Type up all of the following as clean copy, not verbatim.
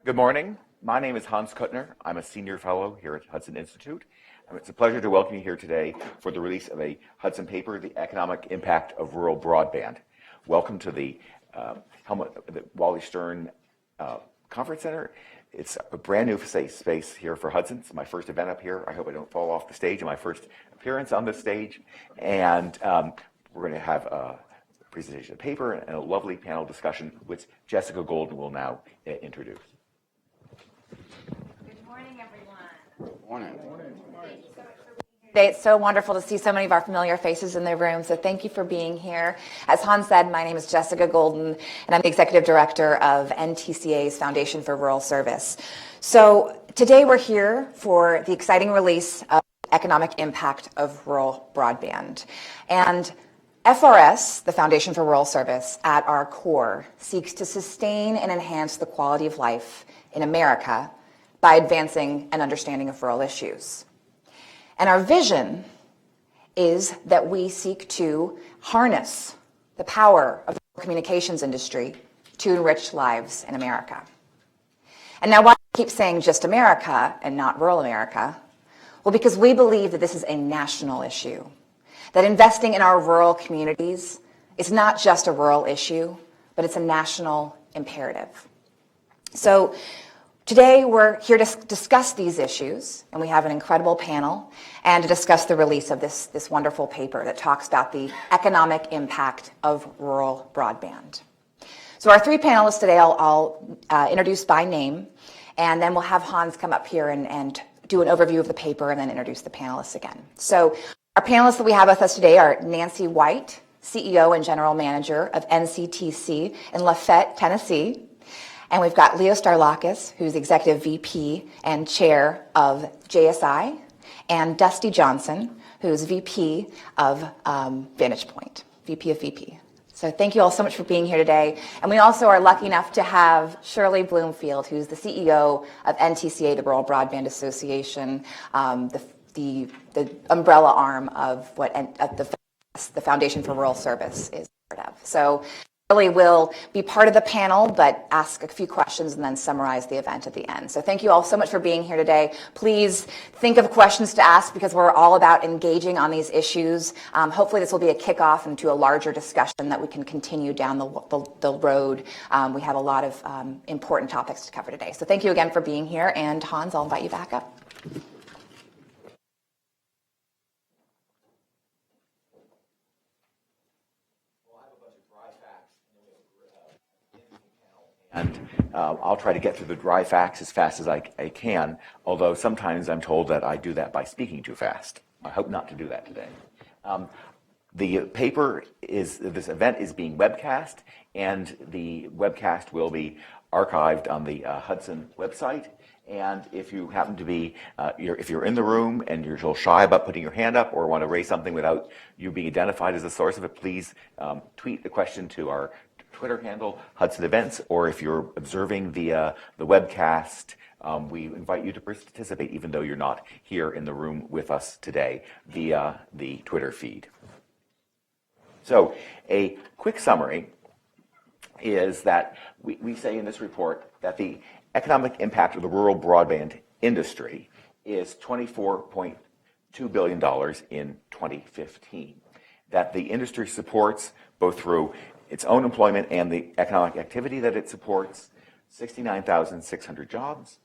Good morning. My name is Hans Kuttner. I'm a senior fellow here at Hudson Institute. It's a pleasure to welcome you here today for the release of a Hudson paper, The Economic Impact of Rural Broadband. Welcome to the Wally Stern Conference Center. It's a brand new space here for Hudson. It's my first event up here. I hope I don't fall off the stage in my first appearance on this stage. And we're going to have a presentation of paper and a lovely panel discussion, which Jessica Golden will now introduce. Good morning, everyone. Morning. Today, it's so wonderful to see so many of our familiar faces in the room, so thank you for being here. As Hans said, my name is Jessica Golden, and I'm the Executive Director of NTCA's Foundation for Rural Service. So today we're here for the exciting release of Economic Impact of Rural Broadband. And FRS, the Foundation for Rural Service, at our core, seeks to sustain and enhance the quality of life in America by advancing an understanding of rural issues. And our vision is that we seek to harness the power of the communications industry to enrich lives in America. And now why do I keep saying just America and not rural America? Well, because we believe that this is a national issue, that investing in our rural communities is not just a rural issue, but it's a national imperative. So today we're here to discuss these issues, and we have an incredible panel, and to discuss the release of this wonderful paper that talks about the economic impact of rural broadband. So our three panelists today I'll introduce by name, and then we'll have Hans come up here and do an overview of the paper and then introduce the panelists again. So our panelists that we have with us today are Nancy White, CEO and General Manager of NCTC in Lafayette, Tennessee. And we've got Leo Staurulakis, who's Executive VP and Chair of JSI, and Dusty Johnson, who's VP of Vantage Point, VP of VP. So thank you all so much for being here today. And we also are lucky enough to have Shirley Bloomfield, who's the CEO of NTCA, the Rural Broadband Association, the umbrella arm of what the Foundation for Rural Service is part of. So Shirley will be part of the panel, but ask a few questions and then summarize the event at the end. So thank you all so much for being here today. Please think of questions to ask because we're all about engaging on these issues. Hopefully this will be a kickoff into a larger discussion that we can continue down the road. We have a lot of important topics to cover today. So thank you again for being here. And Hans, I'll invite you back up. And I'll try to get through the dry facts as fast as I can, although sometimes I'm told that I do that by speaking too fast. I hope not to do that today. This event is being webcast, and the webcast will be archived on the Hudson website. And if you happen to be, if you're in the room and you're a little shy about putting your hand up or want to raise something without you being identified as the source of it, please tweet the question to our Twitter handle, Hudson Events, or if you're observing the webcast, we invite you to participate even though you're not here in the room with us today via the Twitter feed. So a quick summary is that we say in this report that the economic impact of the rural broadband industry is $24.2 billion in 2015. That the industry supports, both through its own employment and the economic activity that it supports, 69,600 jobs.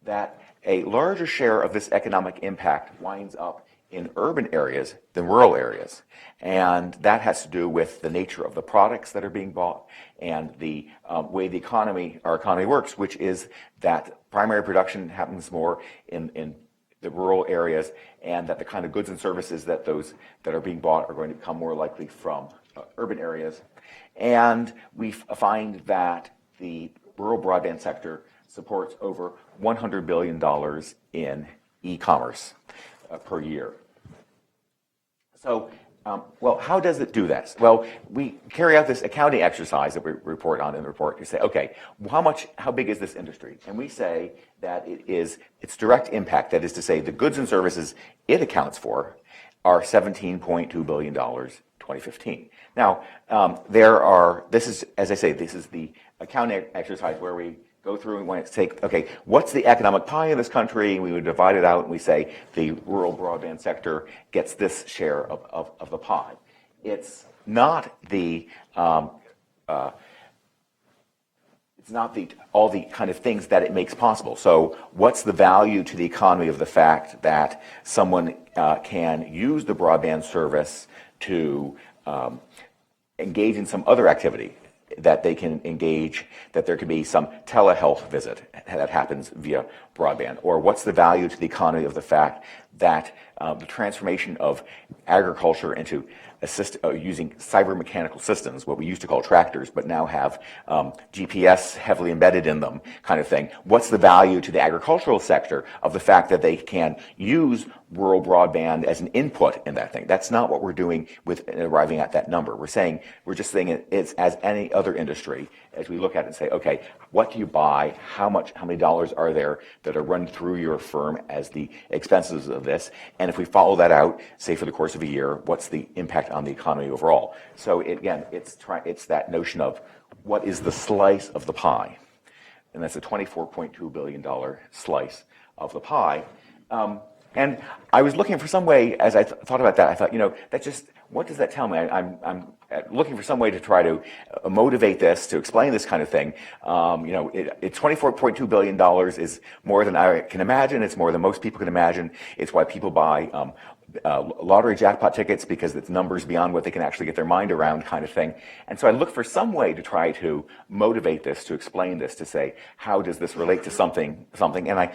That a larger share of this economic impact winds up in urban areas than rural areas. And that has to do with the nature of the products that are being bought and the way our economy works, which is that primary production happens more in the rural areas, and that the kind of goods and services that are being bought are going to come more likely from urban areas. And we find that the rural broadband sector supports over $100 billion in e-commerce per year. So, well, how does it do this? Well, we carry out this accounting exercise that we report on in the report to say, okay, how big is this industry? And we say that its direct impact, that is to say, the goods and services it accounts for, are $17.2 billion 2015. Now, this is the accounting exercise where we go through and want to take, okay, what's the economic pie of this country? We would divide it out and we say the rural broadband sector gets this share of the pie. It's not all the kind of things that it makes possible. So what's the value to the economy of the fact that someone can use the broadband service to engage in some other activity, that they can engage, that there could be some telehealth visit that happens via broadband? Or what's the value to the economy of the fact that the transformation of agriculture into using cyber-mechanical systems, what we used to call tractors, but now have GPS heavily embedded in them, kind of thing. What's the value to the agricultural sector of the fact that they can use rural broadband as an input in that thing? That's not what we're doing with arriving at that number. We're just saying it's as any other industry, as we look at it and say, okay, what do you buy? How many dollars are there that are run through your firm as the expenses of this? And if we follow that out, say for the course of a year, what's the impact on the economy overall? So it's that notion of what is the slice of the pie? And that's a $24.2 billion slice of the pie. And I was looking for some way, as I thought about that, I thought, what does that tell me? I'm looking for some way to try to motivate this, to explain this kind of thing. $24.2 billion is more than I can imagine. It's more than most people can imagine. It's why people buy lottery jackpot tickets, because it's numbers beyond what they can actually get their mind around, kind of thing. And so I looked for some way to try to motivate this, to explain this, to say, how does this relate to something? And I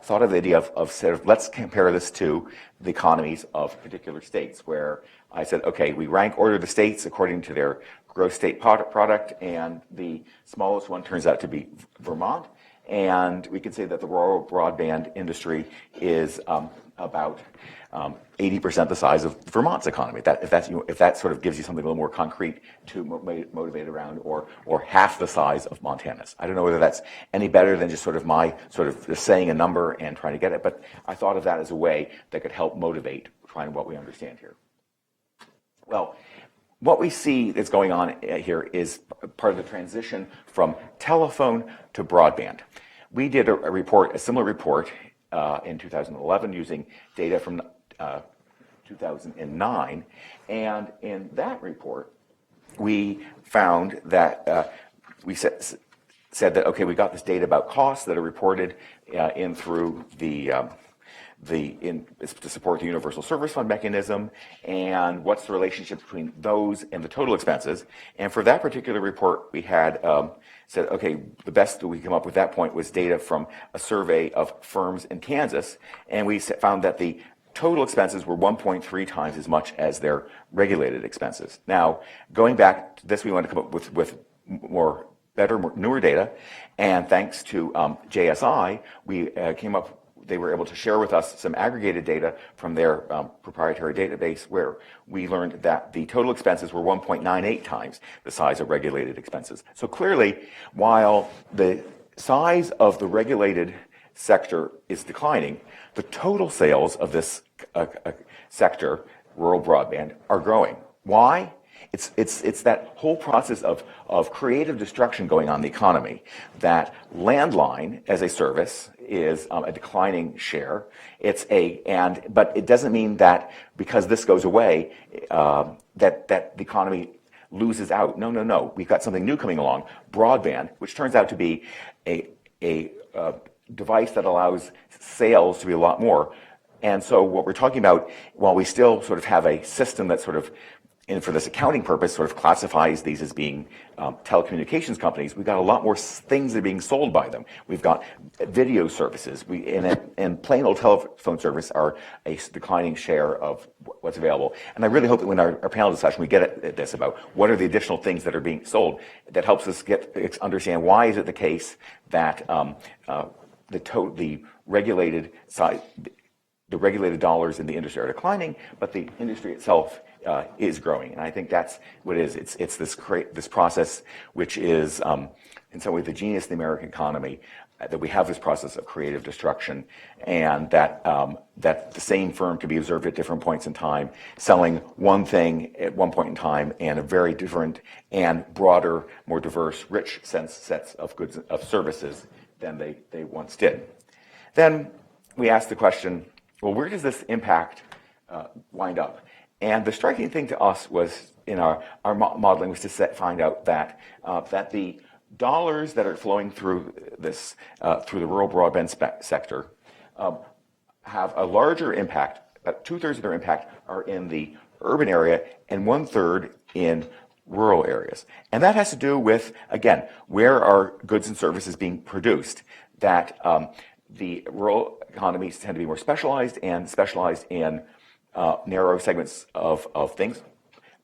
thought of the idea of sort of, let's compare this to the economies of particular states, where I said, okay, we rank order the states according to their gross state product, and the smallest one turns out to be Vermont. And we can say that the rural broadband industry is about 80% the size of Vermont's economy. If that sort of gives you something a little more concrete to motivate around, or half the size of Montana's. I don't know whether that's any better than just sort of my sort of just saying a number and trying to get it, but I thought of that as a way that could help motivate trying what we understand here. Well, what we see that's going on here is part of the transition from telephone to broadband. We did a similar report in 2011 using data from 2009, and in that report we found that we said that, okay, we got this data about costs that are reported in through to support the Universal Service Fund mechanism, and what's the relationship between those and the total expenses. And for that particular report, we had said, okay, the best that we come up with that point was data from a survey of firms in Kansas, and we found that the total expenses were 1.3 times as much as their regulated expenses. Now, going back to this, we wanted to come up with newer data, and thanks to JSI, we came up. They were able to share with us some aggregated data from their proprietary database, where we learned that the total expenses were 1.98 times the size of regulated expenses. So clearly, while the size of the regulated sector is declining, the total sales of this sector, rural broadband, are growing. Why? It's that whole process of creative destruction going on in the economy, that landline as a service is a declining share. But it doesn't mean that because this goes away, that the economy loses out. No. We've got something new coming along, broadband, which turns out to be a device that allows sales to be a lot more. And so what we're talking about, while we still sort of have a system that sort of, and for this accounting purpose, sort of classifies these as being telecommunications companies, we've got a lot more things that are being sold by them. We've got video services, and plain old telephone service are a declining share of what's available. And I really hope that when our panel discussion, we get at this about what are the additional things that are being sold, that helps us understand why is it the case that the regulated side, the regulated dollars in the industry are declining, but the industry itself is growing. And I think that's what it is. It's this process which is in some way the genius of the American economy, that we have this process of creative destruction, and that the same firm can be observed at different points in time, selling one thing at one point in time, and a very different and broader, more diverse, rich sets of goods of services than they once did. Then we asked the question, well, where does this impact wind up? And the striking thing to us was, in our modeling, was to find out that the dollars that are flowing through this through the rural broadband sector have a larger impact. About 2/3 of their impact are in the urban area and 1/3 in rural areas. And that has to do with, again, where are goods and services being produced, that the rural economies tend to be more specialized and specialized in narrow segments of things.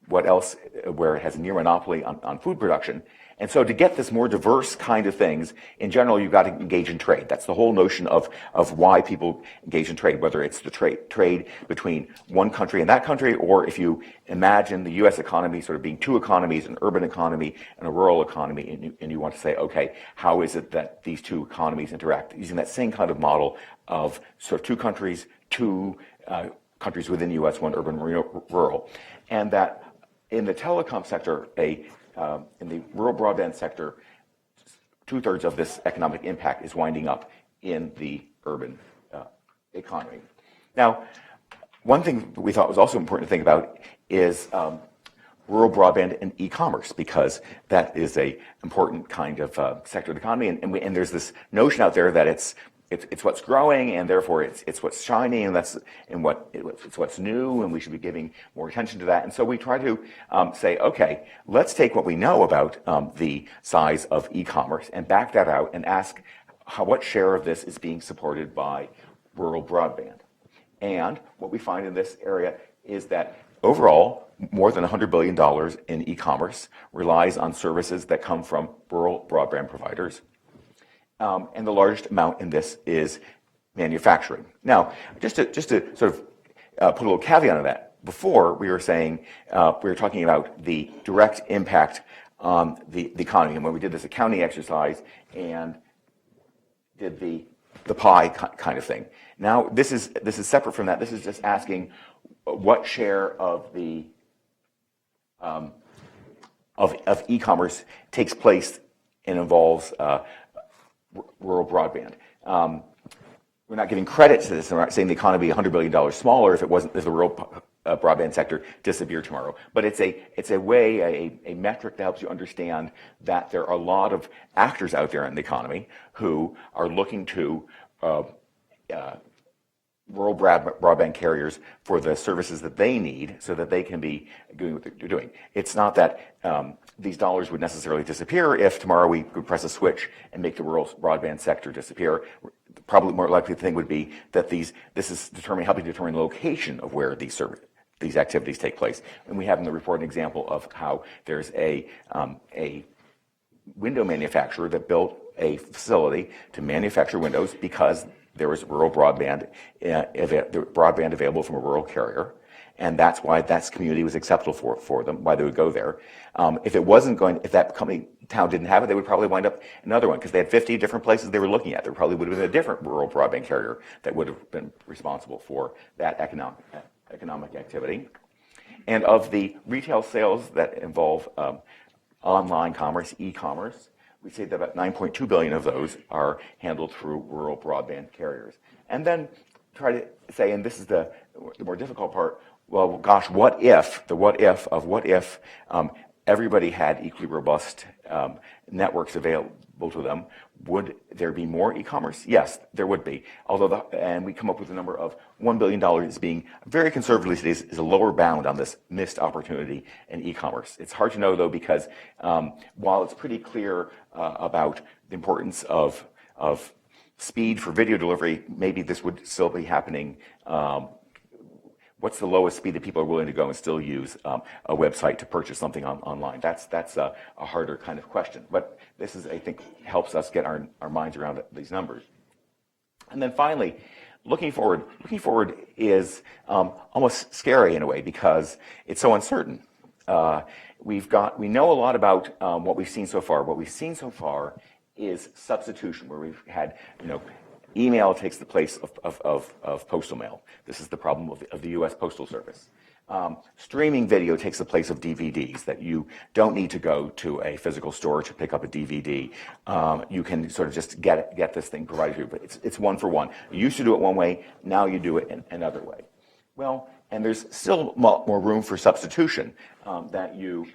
What else, where it has a near monopoly on food production. And so to get this more diverse kind of things, in general, you've got to engage in trade. That's the whole notion of why people engage in trade, whether it's the trade between one country and that country, or if you imagine the U.S. economy sort of being two economies, an urban economy and a rural economy, and you want to say, okay, how is it that these two economies interact? Using that same kind of model of sort of two countries, two countries within the U.S., one urban, rural. And that in the telecom sector, in the rural broadband sector, 2/3 of this economic impact is winding up in the urban economy. Now, one thing we thought was also important to think about is rural broadband and e-commerce, because that is a important kind of sector of the economy, and there's this notion out there that it's what's growing, and therefore it's what's shining, and it's what's new, and we should be giving more attention to that. And so we try to say, okay, let's take what we know about the size of e-commerce and back that out and ask what share of this is being supported by rural broadband. And what we find in this area is that overall, more than $100 billion in e-commerce relies on services that come from rural broadband providers. And the largest amount in this is manufacturing. Now, just to sort of put a little caveat on that, before we were saying, we were talking about the direct impact on the economy, and when we did this accounting exercise and did the pie kind of thing. Now, this is separate from that. This is just asking what share of the of e-commerce takes place and involves rural broadband. We're not giving credit to this. We're not saying the economy would be $100 billion smaller if the rural broadband sector disappeared tomorrow. But it's a metric that helps you understand that there are a lot of actors out there in the economy who are looking to rural broadband carriers for the services that they need so that they can be doing what they're doing. It's not that these dollars would necessarily disappear if tomorrow we could press a switch and make the rural broadband sector disappear. Probably more likely the thing would be that this is helping determine the location of where these activities take place. And we have in the report an example of how there's a window manufacturer that built a facility to manufacture windows because there was rural broadband available from a rural carrier, and that's why that community was acceptable for them, why they would go there. If that town didn't have it, they would probably wind up another one, because they had 50 different places they were looking at. There probably would have been a different rural broadband carrier that would have been responsible for that economic activity. And of the retail sales that involve online commerce, e-commerce, we say that about 9.2 billion of those are handled through rural broadband carriers. And then try to say, and this is the more difficult part, well, gosh, what if everybody had equally robust networks available to them? Would there be more e-commerce? Yes, there would be. And we come up with a number of $1 billion as being very conservatively is a lower bound on this missed opportunity in e-commerce. It's hard to know, though, because while it's pretty clear about the importance of speed for video delivery, maybe this would still be happening. What's the lowest speed that people are willing to go and still use a website to purchase something online? That's a harder kind of question. But this is, I think, helps us get our minds around these numbers. And then finally, looking forward is almost scary in a way because it's so uncertain. we know a lot about what we've seen so far. What we've seen so far is substitution, where we've had, email takes the place of postal mail. This is the problem of the U.S. Postal Service. Streaming video takes the place of DVDs, that you don't need to go to a physical store to pick up a DVD. You can sort of just get this thing provided to you, but it's one for one. You used to do it one way, now you do it another way. Well, and there's still more room for substitution, that you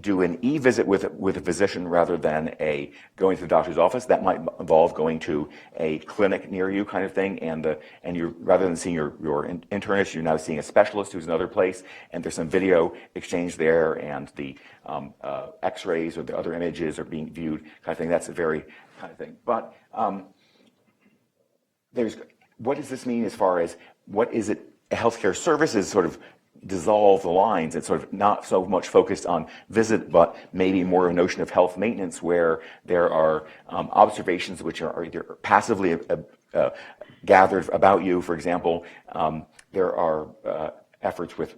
do an e-visit with a physician rather than going to the doctor's office. That might involve going to a clinic near you, kind of thing, and you, rather than seeing your internist, you're now seeing a specialist who's in another place, and there's some video exchange there, and the X-rays or the other images are being viewed, kind of thing. That's a very kind of thing. But what does this mean as far as what is it? Healthcare services sort of dissolve the lines. It's sort of not so much focused on visit, but maybe more a notion of health maintenance, where there are observations which are either passively gathered about you. For example, there are efforts with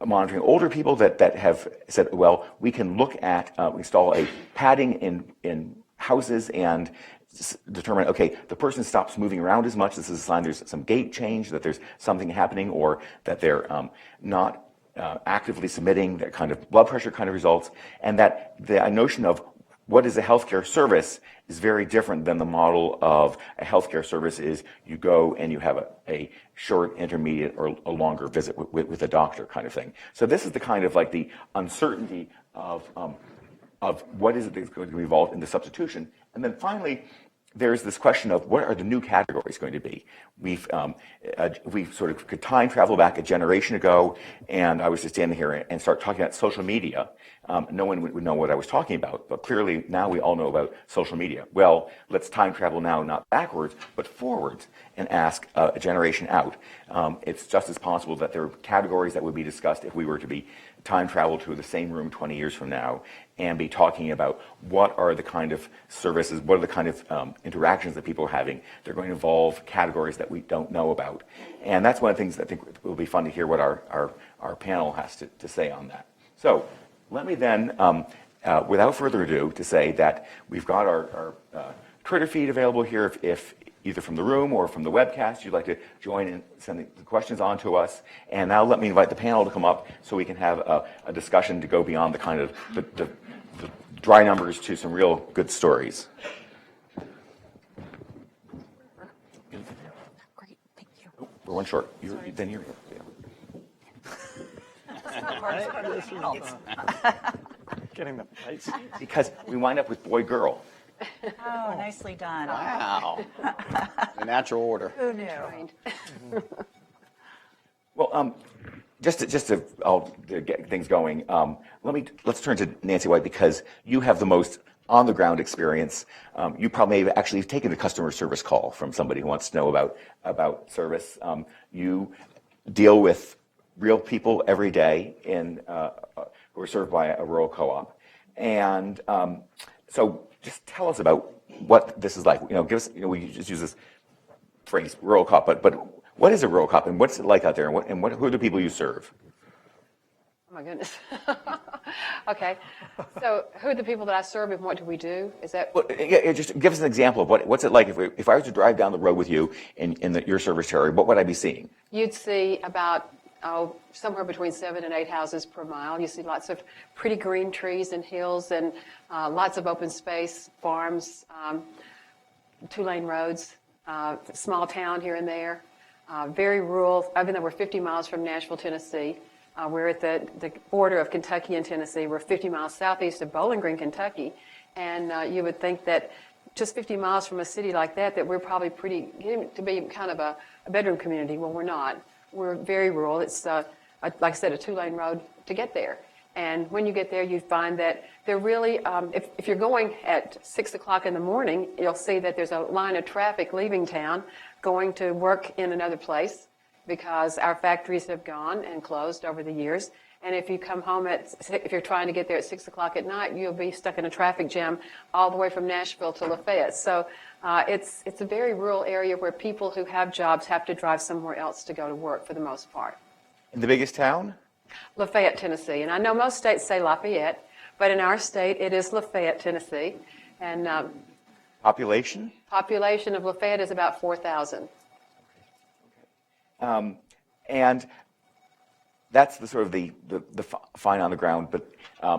monitoring older people that have said, well, we can look at, install a padding in houses and determine, okay, the person stops moving around as much. This is a sign there's some gait change, that there's something happening, or that they're not actively submitting that kind of blood pressure kind of results, and that the notion of what is a healthcare service is very different than the model of a healthcare service is you go and you have a short, intermediate, or a longer visit with a doctor kind of thing. So this is the kind of like the uncertainty of what is it that's going to be involved in the substitution. And then finally, there's this question of what are the new categories going to be? We sort of could time travel back a generation ago, and I was just standing here and start talking about social media. No one would know what I was talking about, but clearly now we all know about social media. Well, let's time travel now, not backwards, but forwards, and ask a generation out. It's just as possible that there are categories that would be discussed if we were to be time travel to the same room 20 years from now and be talking about what are the kind of services, what are the kind of interactions that people are having. They're going to involve categories that we don't know about. And that's one of the things that I think will be fun to hear what our panel has to say on that. So let me then, without further ado, to say that we've got our Twitter feed available here if either from the room or from the webcast you'd like to join and send the questions on to us. And now let me invite the panel to come up so we can have a discussion to go beyond the kind of the dry numbers to some real good stories. Great, thank you. Oh, we're one short. Then you're Getting the right seat. because we wind up with boy-girl. Oh, nicely done. Wow. The natural order. Who knew? Well, just to I'll get things going. Let's turn to Nancy White, because you have the most on-the-ground experience. You probably have actually taken a customer service call from somebody who wants to know about service. You deal with real people every day who are served by a rural co-op, and so just tell us about what this is like. Give us. We just use this phrase, rural co-op, but what is a rural co-op, and what's it like out there, and who are the people you serve? Oh my goodness. Okay. So who are the people that I serve and what do we do? Is that? Well, yeah, just give us an example of what's it like if I was to drive down the road with you in your service territory. What would I be seeing? You'd see about somewhere between 7 and 8 houses per mile. You see lots of pretty green trees and hills and lots of open space, farms, 2-lane roads, small town here and there. Very rural, even though we're 50 miles from Nashville, Tennessee. We're at the border of Kentucky and Tennessee. We're 50 miles southeast of Bowling Green, Kentucky. And you would think that just 50 miles from a city like that we're probably getting to be kind of a bedroom community. Well, we're not. We're very rural. It's, like I said, a 2-lane road to get there. And when you get there, you find that they're really, if you're going at 6 o'clock in the morning, you'll see that there's a line of traffic leaving town, going to work in another place, because our factories have gone and closed over the years. And if you come home if you're trying to get there at 6 o'clock at night, you'll be stuck in a traffic jam all the way from Nashville to Lafayette. So it's a very rural area where people who have jobs have to drive somewhere else to go to work for the most part. In the biggest town? Lafayette, Tennessee. And I know most states say Lafayette, but in our state it is Lafayette, Tennessee. And Population? population of Lafayette is about 4,000. And that's the sort of the fine on the ground, but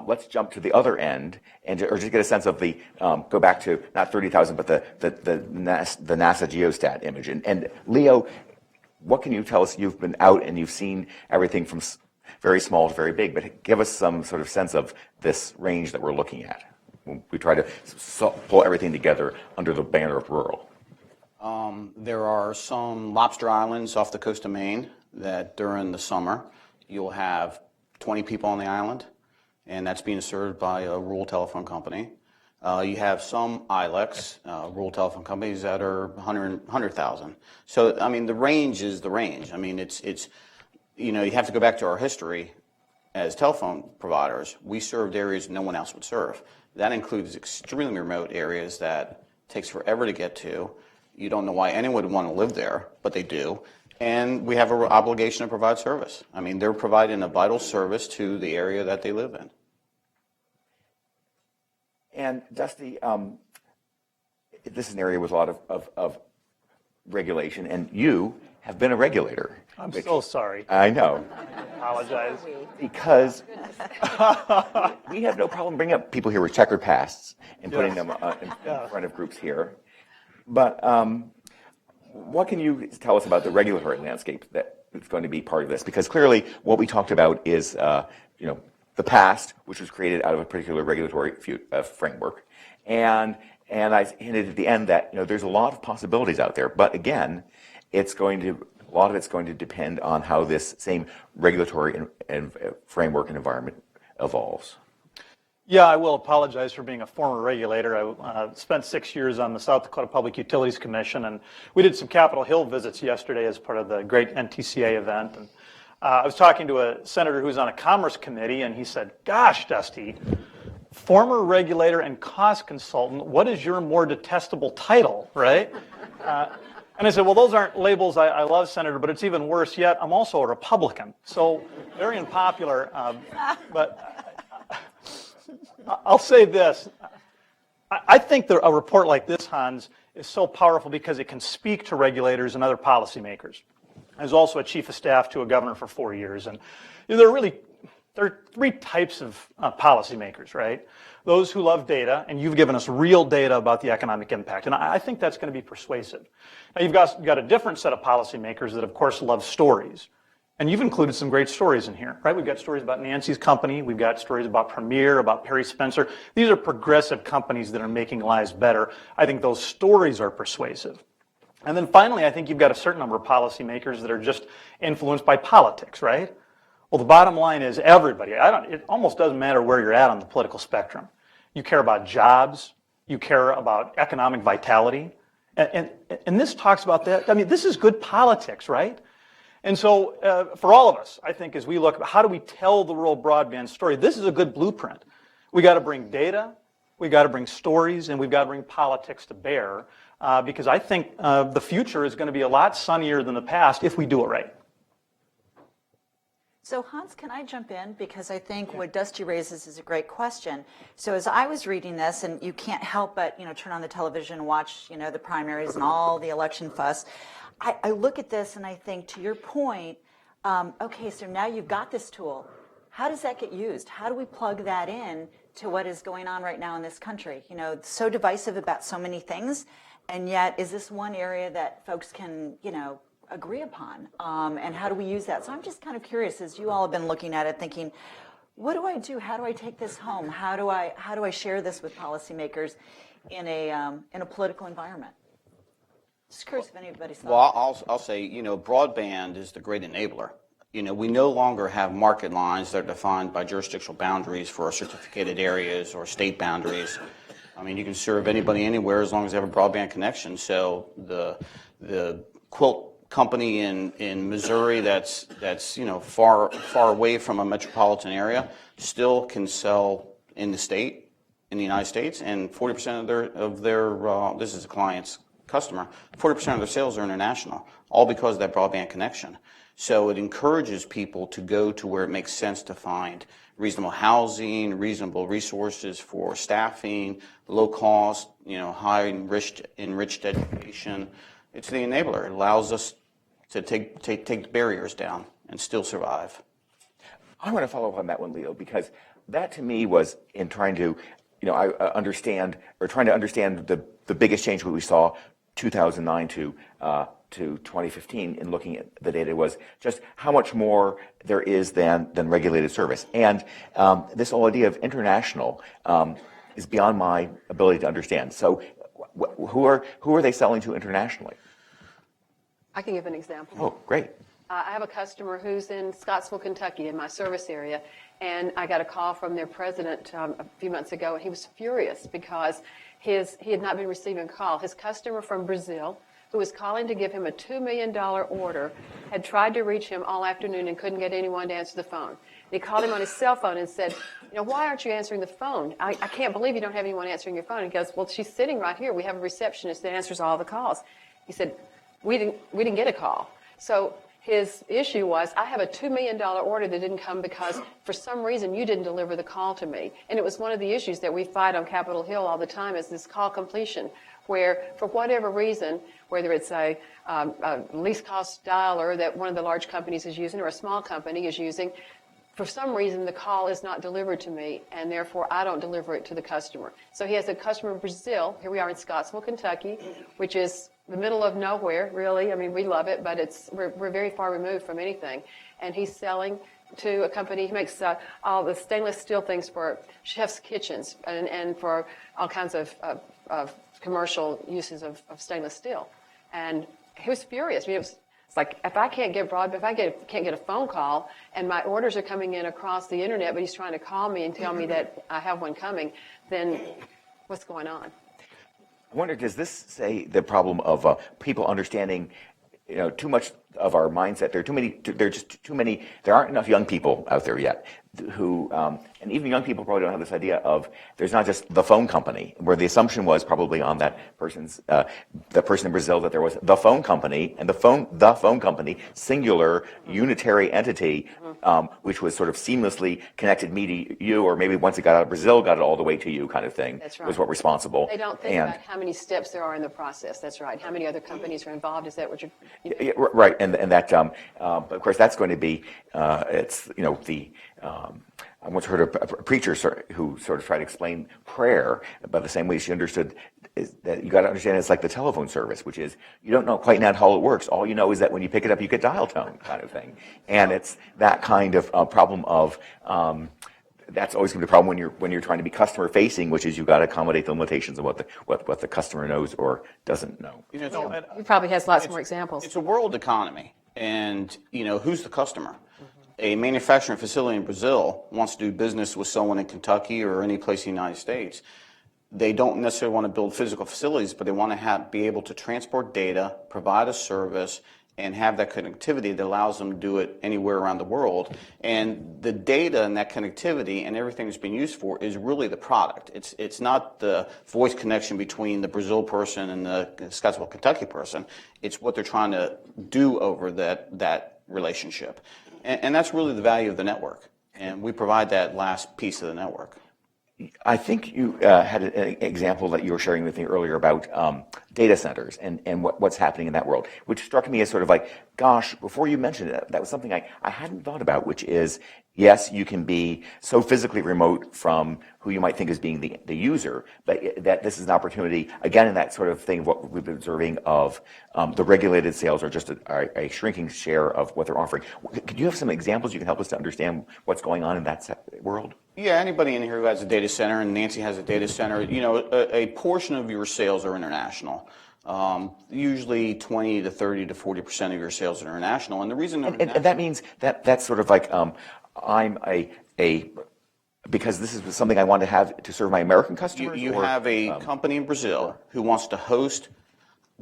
let's jump to the other end, or just get a sense of the, go back to not 30,000, but the NASA Geostat image. And Leo, what can you tell us? You've been out and you've seen everything from very small to very big, but give us some sort of sense of this range that we're looking at. We try to pull everything together under the banner of rural. There are some lobster islands off the coast of Maine that during the summer you'll have 20 people on the island, and that's being served by a rural telephone company. You have some ILECs, rural telephone companies, that are 100,000. So, I mean, the range is the range. I mean, it's you know, you have to go back to our history as telephone providers. We served areas no one else would serve. That includes extremely remote areas that takes forever to get to. You don't know why anyone would want to live there, but they do. And we have an obligation to provide service. I mean, they're providing a vital service to the area that they live in. And Dusty, this is an area with a lot of regulation, and you have been a regulator. I'm so sorry. I know. I apologize. Because we have no problem bringing up people here with checkered pasts and putting them in front of groups here. But what can you tell us about the regulatory landscape that is going to be part of this? Because clearly what we talked about is the past, which was created out of a particular regulatory framework. And I hinted at the end that there's a lot of possibilities out there. But again, a lot of it's going to depend on how this same regulatory and framework and environment evolves. Yeah, I will apologize for being a former regulator. I spent 6 years on the South Dakota Public Utilities Commission, and we did some Capitol Hill visits yesterday as part of the great NTCA event. And I was talking to a senator who's on a Commerce Committee, and he said, "Gosh, Dusty, former regulator and cost consultant, what is your more detestable title, right?" And I said, "Well, those aren't labels I love, Senator, but it's even worse yet. I'm also a Republican." So very unpopular, but I'll say this. I think that a report like this, Hans, is so powerful because it can speak to regulators and other policymakers. I was also a chief of staff to a governor for 4 years, and there are three types of policymakers, right? Those who love data, and you've given us real data about the economic impact, and I think that's going to be persuasive. Now, you've got a different set of policymakers that, of course, love stories. And you've included some great stories in here, right? We've got stories about Nancy's company. We've got stories about Premier, about Perry Spencer. These are progressive companies that are making lives better. I think those stories are persuasive. And then finally, I think you've got a certain number of policymakers that are just influenced by politics, right? Well, the bottom line is everybody. It almost doesn't matter where you're at on the political spectrum. You care about jobs. You care about economic vitality. And this talks about that. I mean, this is good politics, right? And so for all of us, I think as we look at how do we tell the rural broadband story, this is a good blueprint. We got to bring data, we got to bring stories, and we've got to bring politics to bear because I think the future is going to be a lot sunnier than the past if we do it right. So Hans, can I jump in? Because I think what Dusty raises is a great question. So as I was reading this, and you can't help but turn on the television and watch the primaries and all the election fuss, I look at this and I think, to your point, okay, so now you've got this tool. How does that get used? How do we plug that in to what is going on right now in this country? So divisive about so many things, and yet is this one area that folks can, agree upon? And how do we use that? So I'm just kind of curious, as you all have been looking at it, thinking, what do I do? How do I take this home? How do I share this with policymakers in a political environment? Just curious if anybody's thought. Well, I'll say, broadband is the great enabler. We no longer have market lines that are defined by jurisdictional boundaries for certificated areas or state boundaries. I mean, you can serve anybody anywhere as long as they have a broadband connection. So the quilt company in Missouri that's far away from a metropolitan area still can sell in the United States, and 40% of their this is a client's customer, 40% of their sales are international, all because of that broadband connection. So it encourages people to go to where it makes sense to find reasonable housing, reasonable resources for staffing, low cost, high enriched education. It's the enabler. It allows us to take the barriers down and still survive. I want to follow up on that one, Leo, because that to me was in trying to, understand the biggest change that we saw 2009 to 2015 in looking at the data was just how much more there is than regulated service. And this whole idea of international is beyond my ability to understand. So who are they selling to internationally? I can give an example. Oh, great. I have a customer who's in Scottsville, Kentucky, in my service area, and I got a call from their president a few months ago, and he was furious because he had not been receiving a call. His customer from Brazil, who was calling to give him a $2 million order, had tried to reach him all afternoon and couldn't get anyone to answer the phone. And he called him on his cell phone and said, why aren't you answering the phone? I can't believe you don't have anyone answering your phone. He goes, well, she's sitting right here. We have a receptionist that answers all the calls. He said, we didn't get a call. So his issue was, I have a $2 million order that didn't come because for some reason you didn't deliver the call to me. And it was one of the issues that we fight on Capitol Hill all the time is this call completion, where for whatever reason, whether it's a least cost dialer that one of the large companies is using or a small company is using, for some reason the call is not delivered to me, and therefore I don't deliver it to the customer. So he has a customer in Brazil. Here we are in Scottsville, Kentucky, which is the middle of nowhere, really. I mean, we love it, but we're very far removed from anything. And he's selling to a company. He makes all the stainless steel things for chef's kitchens and for all kinds of commercial uses of stainless steel. And he was furious. I mean, it's like, if I can't get broadband, if I can't get a phone call, and my orders are coming in across the internet, but he's trying to call me and tell me that I have one coming, then what's going on? I wonder, does this say the problem of people understanding, too much of our mindset? There aren't enough young people out there yet who, and even young people probably don't have this idea of there's not just the phone company, where the assumption was probably on that person's, the person in Brazil, that there was the phone company, and the phone company, singular, unitary entity, which was sort of seamlessly connected me to you, or maybe once it got out of Brazil, got it all the way to you, kind of thing. That's right. Was what responsible. They don't think about how many steps there are in the process. That's right. How many other companies are involved? Is that what you're? Yeah, right, and that, but of course, that's going to be, I once heard a preacher who sort of tried to explain prayer, but the same way she understood is that you got to understand it's like the telephone service, which is you don't know quite how it works. All you know is that when you pick it up, you get dial tone, kind of thing, and it's that kind of problem of. That's always going to be a problem when you're trying to be customer facing, which is you got to accommodate the limitations of what the customer knows or doesn't know. He probably has lots more examples. It's a world economy, and who's the customer? A manufacturing facility in Brazil wants to do business with someone in Kentucky or any place in the United States. They don't necessarily want to build physical facilities, but they want to be able to transport data, provide a service, and have that connectivity that allows them to do it anywhere around the world. And the data and that connectivity and everything that's being used for is really the product. It's not the voice connection between the Brazil person and the Scottsville, Kentucky person. It's what they're trying to do over that relationship. And that's really the value of the network. And we provide that last piece of the network. I think you had an example that you were sharing with me earlier about data centers and what's happening in that world, which struck me as sort of like, gosh, before you mentioned it, that was something I hadn't thought about, which is, yes, you can be so physically remote from who you might think as being the user, but that this is an opportunity, again, in that sort of thing of what we've been observing of the regulated sales are just a shrinking share of what they're offering. Could you have some examples you can help us to understand what's going on in that world? Yeah, anybody in here who has a data center, and Nancy has a data center, a portion of your sales are international. Usually 20 to 30 to 40% of your sales are international. And the reason and that means that's sort of like I'm because this is something I want to have to serve my American customers? You have a company in Brazil who wants to host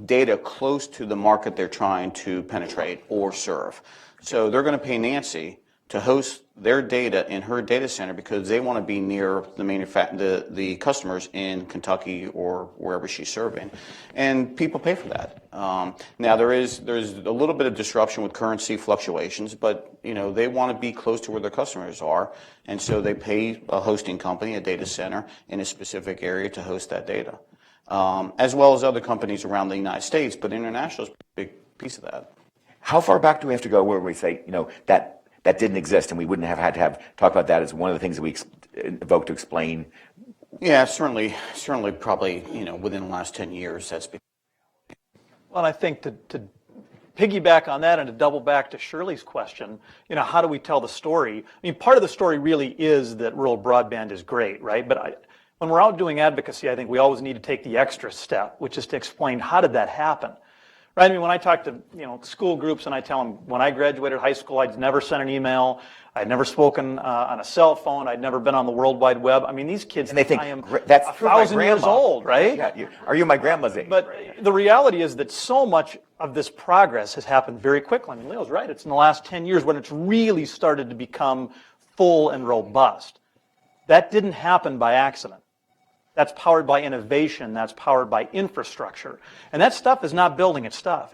data close to the market they're trying to penetrate or serve. So they're going to pay Nancy to host their data in her data center because they want to be near the customers in Kentucky or wherever she's serving, and people pay for that. Now there's a little bit of disruption with currency fluctuations, but they want to be close to where their customers are, and so they pay a hosting company, a data center in a specific area to host that data, as well as other companies around the United States. But international is a big piece of that. How far back do we have to go where we say, that didn't exist, and we wouldn't have had to talk about that as one of the things that we invoked to explain? Yeah, certainly, probably, within the last 10 years, that's been. Well, I think to piggyback on that and to double back to Shirley's question, how do we tell the story? I mean, part of the story really is that rural broadband is great, right? But when we're out doing advocacy, I think we always need to take the extra step, which is to explain how did that happen? Right? I mean, when I talk to school groups and I tell them when I graduated high school, I'd never sent an email, I'd never spoken on a cell phone, I'd never been on the World Wide Web. I mean, these kids and they think I am that's 1,000 years old, right? Yeah, are you my grandma's age? But the reality is that so much of this progress has happened very quickly. I mean, Leo's right. It's in the last 10 years when it's really started to become full and robust. That didn't happen by accident. That's powered by innovation. That's powered by infrastructure. And that stuff is not building itself.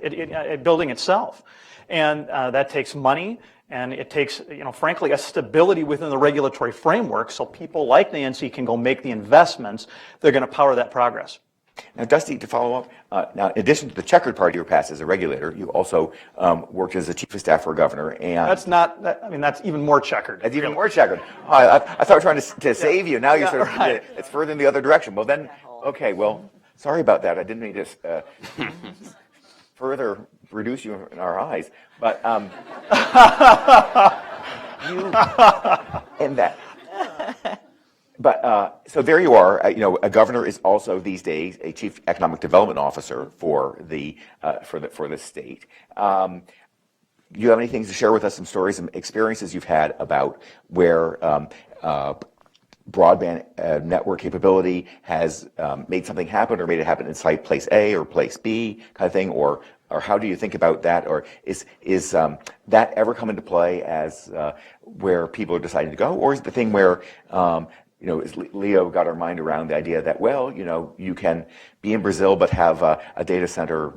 Building itself. And that takes money, and it takes, frankly, a stability within the regulatory framework so people like Nancy can go make the investments that are going to power that progress. Now, Dusty, to follow up, now in addition to the checkered part of your past as a regulator, you also worked as a chief of staff for a governor, and that's even more checkered. That's even more checkered. I thought we were trying to save you. Now you sort of it's further in the other direction. Well, then, okay. Well, sorry about that. I didn't mean to further reduce you in our eyes, but you in that. But so there you are. A governor is also these days a chief economic development officer for the state. Do you have any things to share with us? Some stories, some experiences you've had about where broadband network capability has made something happen, or made it happen in site place A or place B, kind of thing, or how do you think about that? Or is that ever come into play as where people are deciding to go, or is it the thing where as Leo got our mind around the idea that, well, you can be in Brazil but have a data center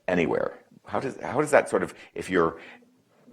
anywhere. How does that sort of, if you're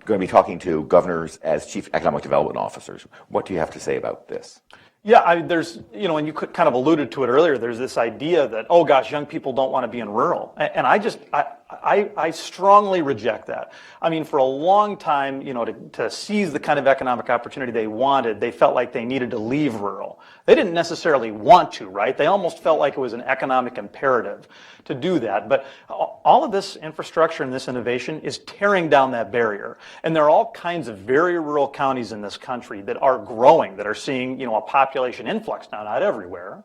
going to be talking to governors as chief economic development officers, what do you have to say about this? Yeah, there's, and you kind of alluded to it earlier, there's this idea that, oh gosh, young people don't want to be in rural. And I strongly reject that. I mean, for a long time, to seize the kind of economic opportunity they wanted, they felt like they needed to leave rural. They didn't necessarily want to, right? They almost felt like it was an economic imperative to do that. But all of this infrastructure and this innovation is tearing down that barrier. And there are all kinds of very rural counties in this country that are growing, that are seeing, a population influx now, not everywhere.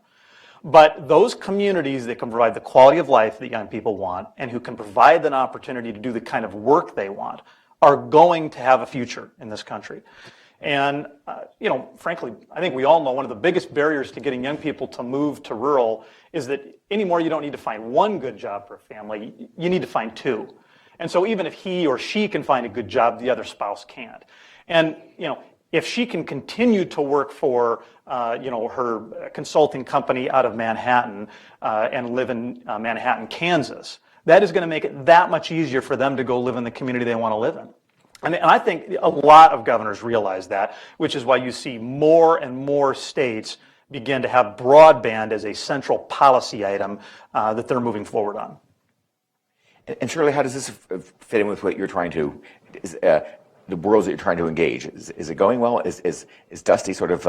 But those communities that can provide the quality of life that young people want and who can provide an opportunity to do the kind of work they want are going to have a future in this country. And, frankly, I think we all know one of the biggest barriers to getting young people to move to rural is that anymore you don't need to find one good job for a family, you need to find two. And so even if he or she can find a good job, the other spouse can't. And, if she can continue to work for, her consulting company out of Manhattan and live in Manhattan, Kansas, that is going to make it that much easier for them to go live in the community they want to live in. And I think a lot of governors realize that, which is why you see more and more states begin to have broadband as a central policy item that they're moving forward on. And Shirley, how does this fit in with what you're trying to, the worlds that you're trying to engage? Is it going well? Is Dusty sort of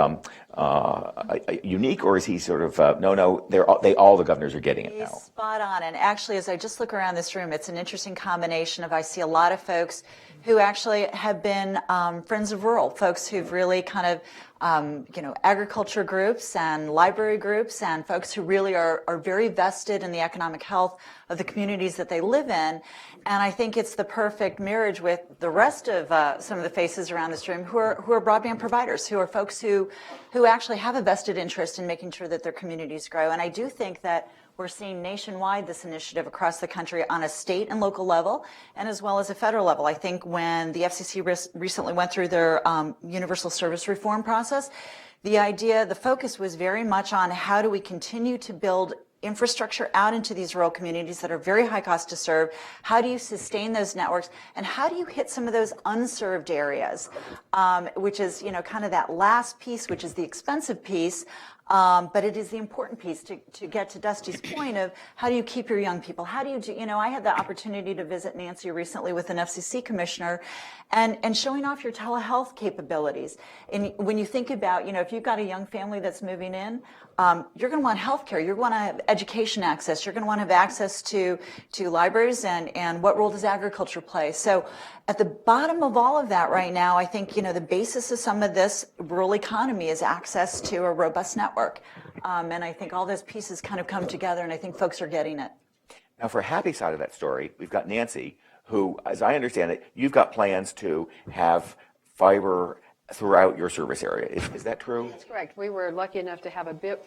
unique, or is he sort of no? All the governors are getting it now. He's spot on. And actually, as I just look around this room, it's an interesting combination of, I see a lot of folks who actually have been friends of rural, folks who've really kind of agriculture groups and library groups, and folks who really are very vested in the economic health of the communities that they live in. And I think it's the perfect marriage with the rest of some of the faces around this room who are broadband providers, who are folks who actually have a vested interest in making sure that their communities grow. And I do think that We're seeing nationwide this initiative across the country on a state and local level, and as well as a federal level. I think when the FCC recently went through their universal service reform process, the focus was very much on how do we continue to build infrastructure out into these rural communities that are very high cost to serve. How do you sustain those networks, and how do you hit some of those unserved areas, which is, kind of that last piece, which is the expensive piece, but it is the important piece to get to Dusty's point of how do you keep your young people? How do you do, I had the opportunity to visit Nancy recently with an FCC commissioner and showing off your telehealth capabilities. And when you think about, if you've got a young family that's moving in, you're going to want healthcare. You're going to have education access. You're going to want to have access to libraries, and what role does agriculture play? So at the bottom of all of that right now, I think, the basis of some of this rural economy is access to a robust network. And I think all those pieces kind of come together, and I think folks are getting it. Now, for a happy side of that story, we've got Nancy, who, as I understand it, you've got plans to have fiber throughout your service area. Is that true? That's correct. We were lucky enough to have a BIP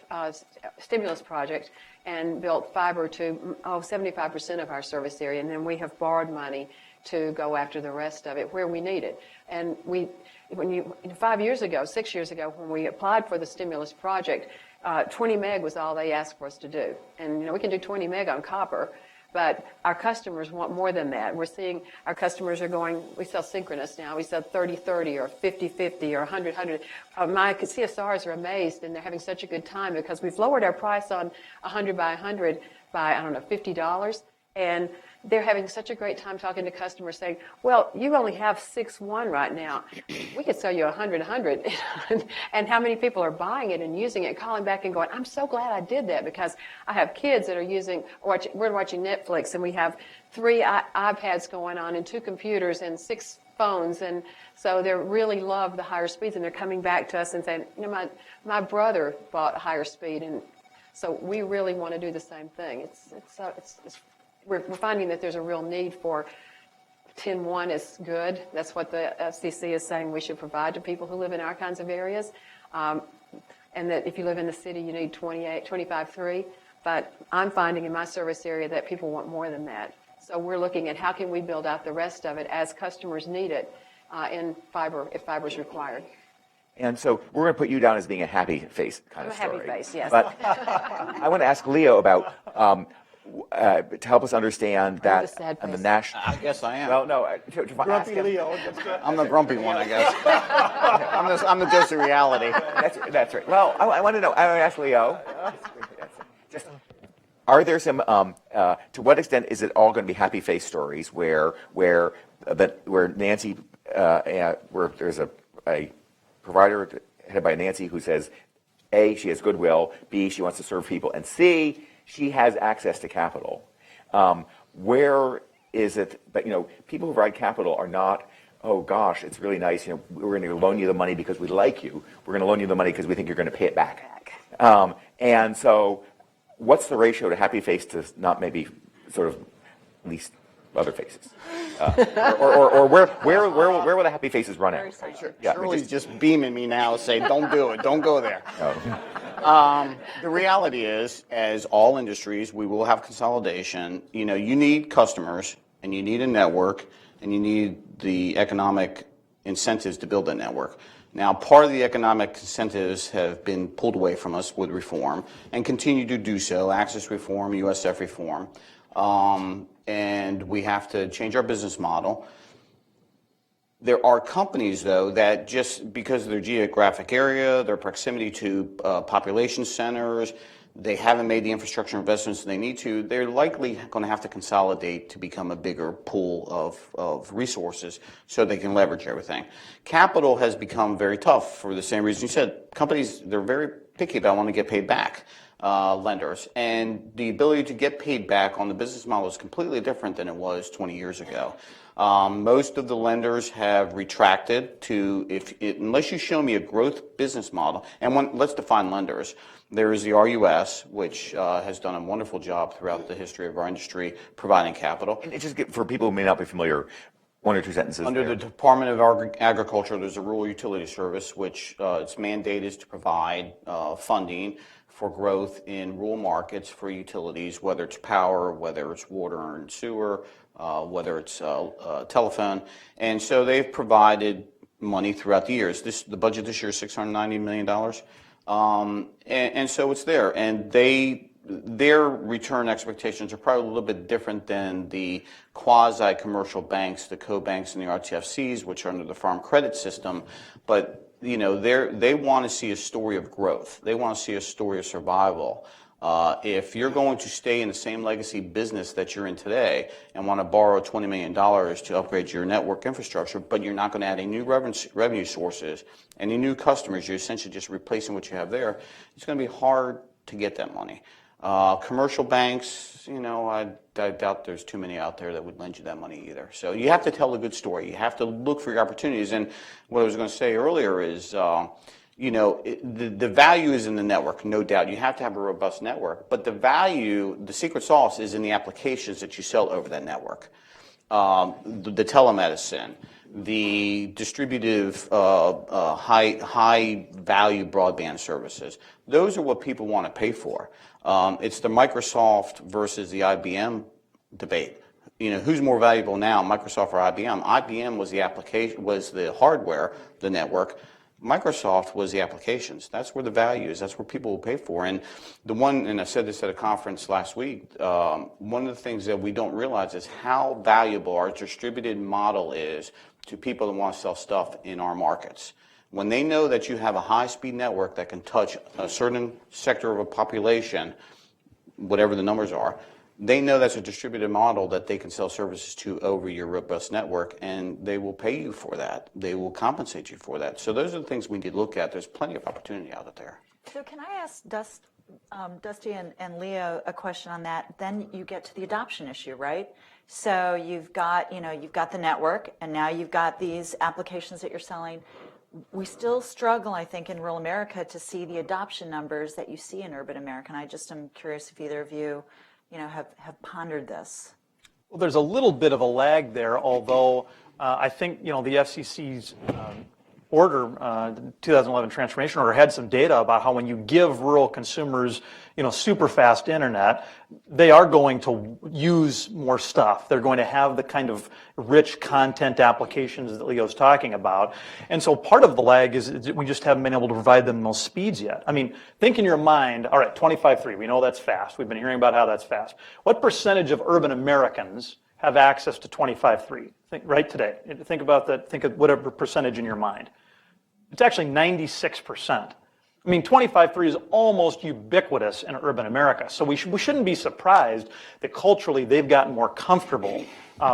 stimulus project and built fiber to 75% of our service area, and then we have borrowed money to go after the rest of it where we need it. And 5 years ago, 6 years ago, when we applied for the stimulus project, 20 meg was all they asked for us to do. And we can do 20 meg on copper, but our customers want more than that. We're seeing our customers are going, we sell synchronous now, we sell 30-30 or 50-50 or 100-100. My CSRs are amazed, and they're having such a good time because we've lowered our price on 100 by 100 by, $50. And they're having such a great time talking to customers saying, well, you only have 6.1 right now. We could sell you 100. And how many people are buying it and using it, calling back and going, I'm so glad I did that, because I have kids that are we're watching Netflix, and we have 3 iPads going on and 2 computers and 6 phones. And so they really love the higher speeds, and they're coming back to us and saying, my brother bought a higher speed. And so we really want to do the same thing. We're finding that there's a real need for 10.1 is good. That's what the FCC is saying we should provide to people who live in our kinds of areas. And that if you live in the city, you need 25.3. But I'm finding in my service area that people want more than that. So we're looking at how can we build out the rest of it as customers need it in fiber, if fiber is required. And so we're going to put you down as being a happy face kind of story. I'm a happy face, yes. But I want to ask Leo about to help us understand that the sad and the face? national. I guess I am. Well, no, to ask Grumpy him. Leo. I'm the grumpy one, I guess. I'm the dose of reality. That's right. Well, I want to know. I want to ask Leo. Just, are there some? To what extent is it all going to be happy face stories where Nancy, where there's a provider headed by Nancy who says, A, she has goodwill, B, she wants to serve people, and C, she has access to capital. Where is it that, people who provide capital are not, oh gosh, it's really nice, we're going to loan you the money because we like you. We're going to loan you the money because we think you're going to pay it back. And so what's the ratio to happy face to not maybe sort of least other faces? Or where will the happy faces run out? Yeah, Shirley's just beaming me now, saying, don't do it, don't go there. The reality is, as all industries, we will have consolidation. You need customers, and you need a network, and you need the economic incentives to build that network. Now, part of the economic incentives have been pulled away from us with reform and continue to do so, access reform, USF reform. And we have to change our business model. There are companies, though, that just because of their geographic area, their proximity to population centers, they haven't made the infrastructure investments they need to, they're likely going to have to consolidate to become a bigger pool of resources so they can leverage everything. Capital has become very tough for the same reason you said. Companies, they're very picky about wanting to get paid back. Lenders, and the ability to get paid back on the business model is completely different than it was 20 years ago. Most of the lenders have retracted to, unless you show me a growth business model, and let's define lenders. There is the RUS, which has done a wonderful job throughout the history of our industry providing capital. And just for people who may not be familiar, 1 or 2 sentences Under there. the Department of Agriculture, there's a Rural Utility Service, which its mandate is to provide funding for growth in rural markets for utilities, whether it's power, whether it's water and sewer, whether it's telephone. And so they've provided money throughout the years. The budget this year is $690 million. And so it's there. And their return expectations are probably a little bit different than the quasi-commercial banks, the co-banks and the RTFCs, which are under the Farm Credit System. But they want to see a story of growth. They want to see a story of survival. If you're going to stay in the same legacy business that you're in today and want to borrow $20 million to upgrade your network infrastructure, but you're not going to add any new revenue sources, any new customers, you're essentially just replacing what you have there, it's going to be hard to get that money. Commercial banks, I doubt there's too many out there that would lend you that money either. So you have to tell a good story. You have to look for your opportunities. And what I was going to say earlier is, the value is in the network, no doubt. You have to have a robust network. But the secret sauce is in the applications that you sell over that network. The telemedicine, the distributive high value broadband services. Those are what people want to pay for. It's the Microsoft versus the IBM debate. Who's more valuable now, Microsoft or IBM? IBM was the application, was the hardware, the network. Microsoft was the applications. That's where the value is. That's where people will pay for. And I said this at a conference last week, one of the things that we don't realize is how valuable our distributed model is to people that want to sell stuff in our markets. When they know that you have a high-speed network that can touch a certain sector of a population, whatever the numbers are, they know that's a distributed model that they can sell services to over your robust network, and they will pay you for that. They will compensate you for that. So those are the things we need to look at. There's plenty of opportunity out there. So can I ask Dusty and Leo a question on that? Then you get to the adoption issue, right? So you've got the network, and now you've got these applications that you're selling. We still struggle, I think, in rural America to see the adoption numbers that you see in urban America. And I just am curious if either of you, have pondered this. Well, there's a little bit of a lag there, although I think, the FCC's order, the 2011 transformation order, had some data about how when you give rural consumers, super fast internet, they are going to use more stuff. They're going to have the kind of rich content applications that Leo's talking about. And so part of the lag is we just haven't been able to provide them those speeds yet. I mean, think in your mind, all right, 25.3, we know that's fast. We've been hearing about how that's fast. What percentage of urban Americans have access to 25.3 right today? Think about that. Think of whatever percentage in your mind. It's actually 96%. I mean, 25.3 is almost ubiquitous in urban America. So we shouldn't be surprised that culturally they've gotten more comfortable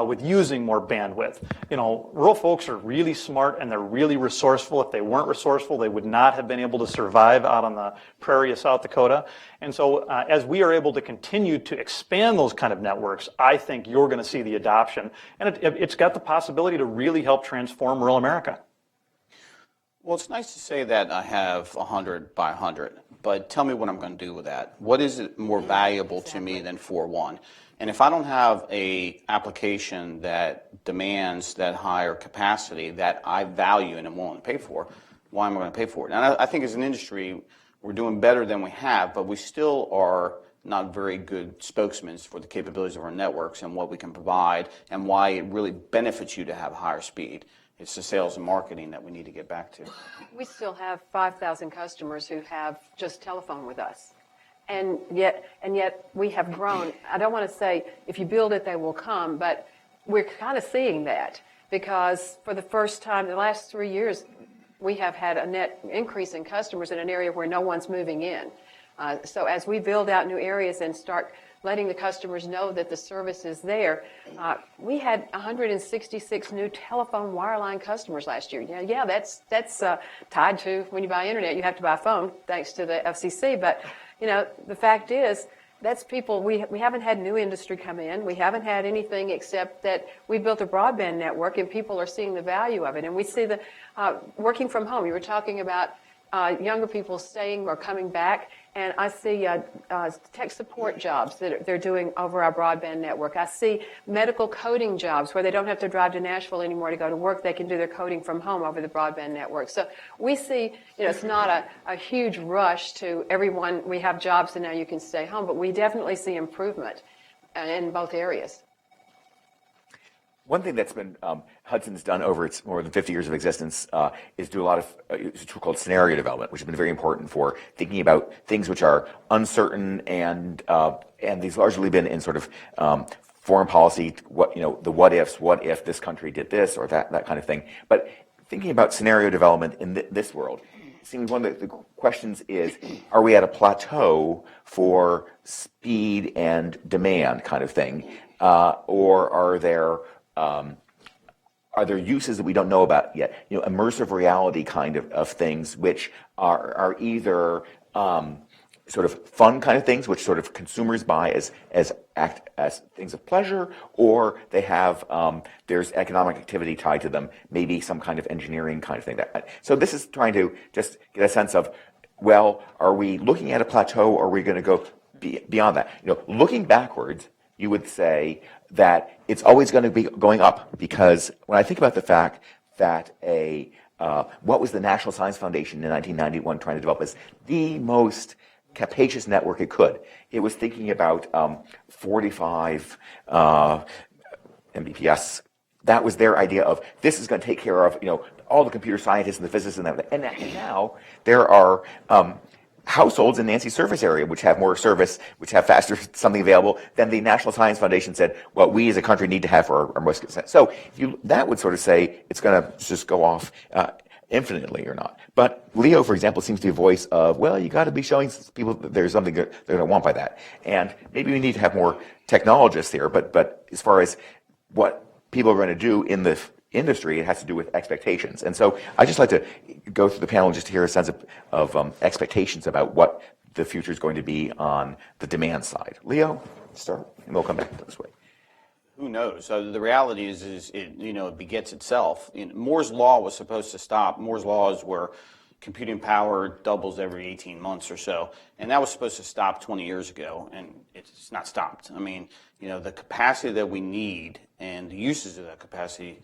with using more bandwidth. Rural folks are really smart and they're really resourceful. If they weren't resourceful, they would not have been able to survive out on the prairie of South Dakota. And so as we are able to continue to expand those kind of networks, I think you're going to see the adoption. And it's got the possibility to really help transform rural America. Well, it's nice to say that I have 100 by 100, but tell me what I'm going to do with that. What is it more valuable to me than 4.1? And if I don't have a application that demands that higher capacity that I value and am willing to pay for, why am I going to pay for it? And I think as an industry, we're doing better than we have, but we still are not very good spokesmen for the capabilities of our networks and what we can provide and why it really benefits you to have higher speed. It's the sales and marketing that we need to get back to. We still have 5,000 customers who have just telephone with us. And yet we have grown. I don't want to say if you build it, they will come, but we're kind of seeing that because for the first time, the last 3 years, we have had a net increase in customers in an area where no one's moving in. So as we build out new areas and start letting the customers know that the service is there. We had 166 new telephone wireline customers last year. Yeah, that's tied to when you buy internet, you have to buy a phone, thanks to the FCC. But, the fact is, that's people, we haven't had new industry come in. We haven't had anything except that we built a broadband network and people are seeing the value of it. And we see the working from home. You were talking about younger people staying or coming back. And I see tech support jobs that they're doing over our broadband network. I see medical coding jobs where they don't have to drive to Nashville anymore to go to work. They can do their coding from home over the broadband network. So we see, it's not a huge rush to everyone. We have jobs and now you can stay home, but we definitely see improvement in both areas. One thing that's been Hudson's done over its more than 50 years of existence is do a lot of it's a tool called scenario development, which has been very important for thinking about things which are uncertain, and these largely been in sort of foreign policy, the what ifs, what if this country did this or that kind of thing. But thinking about scenario development in this world, it seems one of the questions is, are we at a plateau for speed and demand kind of thing, or are there uses that we don't know about yet? Immersive reality kind of things, which are either sort of fun kind of things, which sort of consumers buy as things of pleasure, or they have there's economic activity tied to them, maybe some kind of engineering kind of thing. So this is trying to just get a sense of, well, are we looking at a plateau, or are we going to go beyond that? Looking backwards, you would say that it's always going to be going up, because when I think about the fact that what was the National Science Foundation in 1991 trying to develop as the most capacious network it could, it was thinking about 45 Mbps. That was their idea of, this is going to take care of all the computer scientists and the physicists and everything. And now there are households in Nancy's service area which have more service, which have faster something available than the National Science Foundation said, well, we as a country need to have for our most consent. So that would sort of say it's going to just go off infinitely or not. But Leo, for example, seems to be a voice of, well, you got to be showing people that there's something good they're going to want by that. And maybe we need to have more technologists here, but as far as what people are going to do in the industry, it has to do with expectations. And so I just like to go through the panel just to hear a sense of expectations about what the future is going to be on the demand side. Leo, start, and we'll come back to this way. Who knows? The reality is it begets itself. Moore's law was supposed to stop. Moore's law is where computing power doubles every 18 months or so, and that was supposed to stop 20 years ago, and it's not stopped. I mean, the capacity that we need and the uses of that capacity,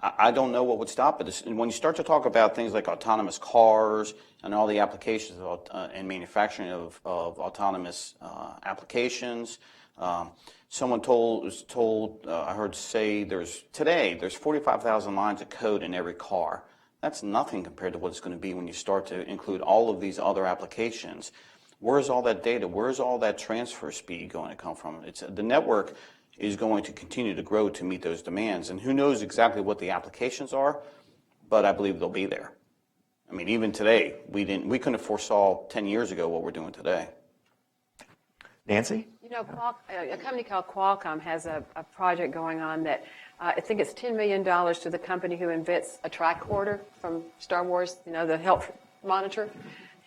I don't know what would stop it. And when you start to talk about things like autonomous cars and all the applications and manufacturing of autonomous applications, someone was told, I heard say there's 45,000 lines of code in every car. That's nothing compared to what it's going to be when you start to include all of these other applications. Where's all that data? Where's all that transfer speed going to come from? The network is going to continue to grow to meet those demands. And who knows exactly what the applications are, but I believe they'll be there. I mean, even today, we couldn't have foresaw 10 years ago what we're doing today. Nancy? A company called Qualcomm has a project going on that I think it's $10 million to the company who invents a tricorder from Star Wars, the health monitor.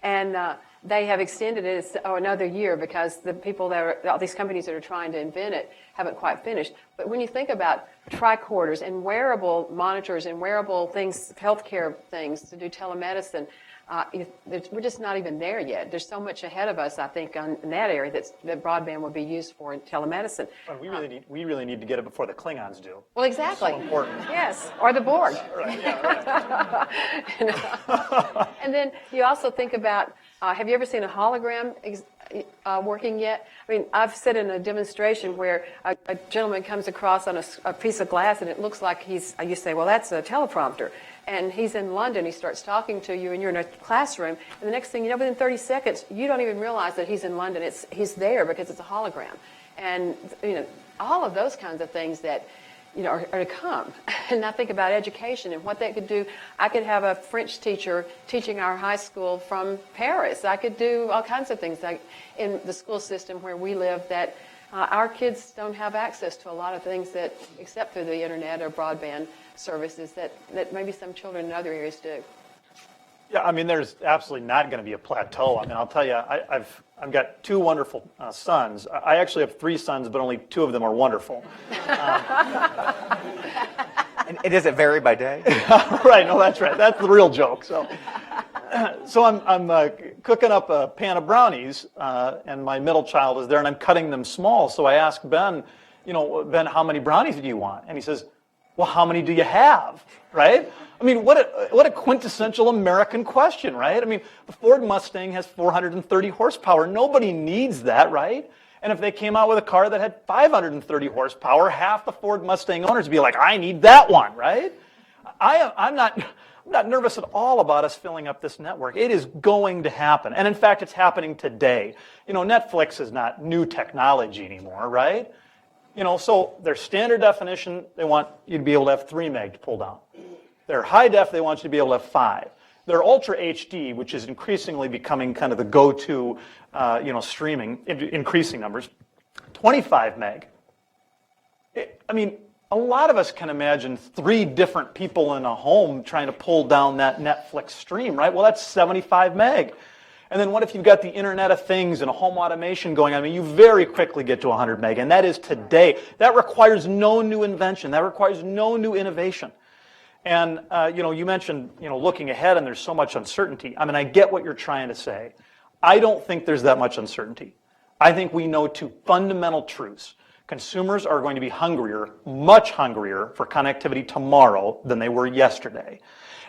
And they have extended it another year because the people all these companies that are trying to invent it haven't quite finished. But when you think about tricorders and wearable monitors and wearable things, healthcare things to do telemedicine, we're just not even there yet. There's so much ahead of us, I think, in that area that broadband will be used for in telemedicine. Well, we really need to get it before the Klingons do. Well, exactly. It's so important. Yes, or the Borg. Right, yeah, right. And then you also think about, have you ever seen a hologram working yet? I mean, I've sat in a demonstration where a gentleman comes across on a piece of glass and it looks like you say, well, that's a teleprompter. And he's in London, he starts talking to you, and you're in a classroom, and the next thing you know, within 30 seconds, you don't even realize that he's in London. He's there because it's a hologram. And, all of those kinds of things that, are to come. And I think about education and what that could do. I could have a French teacher teaching our high school from Paris. I could do all kinds of things like in the school system where we live that our kids don't have access to a lot of things that, except through the internet or broadband services that maybe some children in other areas do. Yeah, I mean, there's absolutely not going to be a plateau. I mean, I'll tell you, I've got two wonderful sons. I actually have three sons, but only two of them are wonderful. And does it vary by day? Right, no, that's right. That's the real joke. So I'm cooking up a pan of brownies, and my middle child is there, and I'm cutting them small. So I ask Ben, Ben, how many brownies do you want? And he says, well, how many do you have, right? I mean, what a quintessential American question, right? I mean, the Ford Mustang has 430 horsepower. Nobody needs that, right? And if they came out with a car that had 530 horsepower, half the Ford Mustang owners would be like, I need that one, right? I'm not nervous at all about us filling up this network. It is going to happen. And in fact, it's happening today. Netflix is not new technology anymore, right? So their standard definition, they want you to be able to have 3 meg to pull down. Their high def, they want you to be able to have 5. Their Ultra HD, which is increasingly becoming kind of the go-to, streaming, increasing numbers, 25 meg. A lot of us can imagine 3 different people in a home trying to pull down that Netflix stream, right? Well, that's 75 meg. And then what if you've got the Internet of Things and home automation going on? You very quickly get to 100 meg, and that is today. That requires no new invention. That requires no new innovation. And, you mentioned, looking ahead, and there's so much uncertainty. I get what you're trying to say. I don't think there's that much uncertainty. I think we know 2 fundamental truths. Consumers are going to be hungrier, much hungrier for connectivity tomorrow than they were yesterday.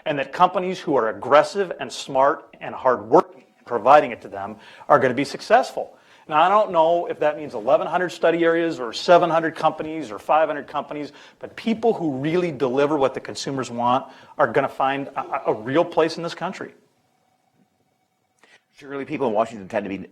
And that companies who are aggressive and smart and hardworking in providing it to them are going to be successful. Now, I don't know if that means 1,100 study areas or 700 companies or 500 companies, but people who really deliver what the consumers want are going to find a real place in this country. Shirley, people in Washington tend to be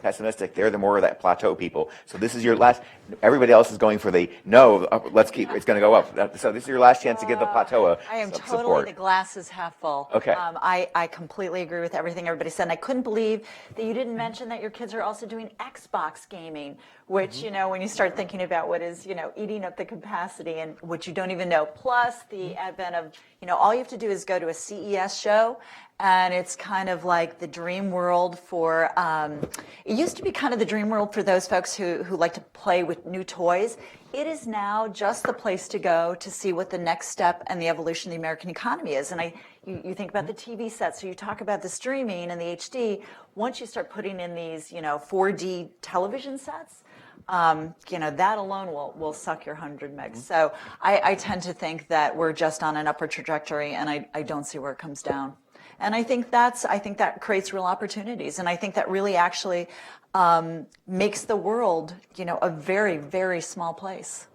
pessimistic. They're the more of that plateau people. So this is your last. Everybody else is going for the no. Let's keep. It's going to go up. So this is your last chance to give the plateau a I am support. totally the glass is half full. Okay. I completely agree with everything everybody said. And I couldn't believe that you didn't mention that your kids are also doing Xbox gaming, which, when you start thinking about what is, eating up the capacity and what you don't even know. Plus the advent of, all you have to do is go to a CES show. And it's kind of like the dream world for, it used to be kind of the dream world for those folks who like to play with new toys. It is now just the place to go to see what the next step and the evolution of the American economy is. And you think about the TV sets, so you talk about the streaming and the HD. Once you start putting in these, 4D television sets, that alone will suck your 100 megs. So I tend to think that we're just on an upward trajectory, and I don't see where it comes down. And I think that creates real opportunities, and I think that really actually makes the world, a very, very small place.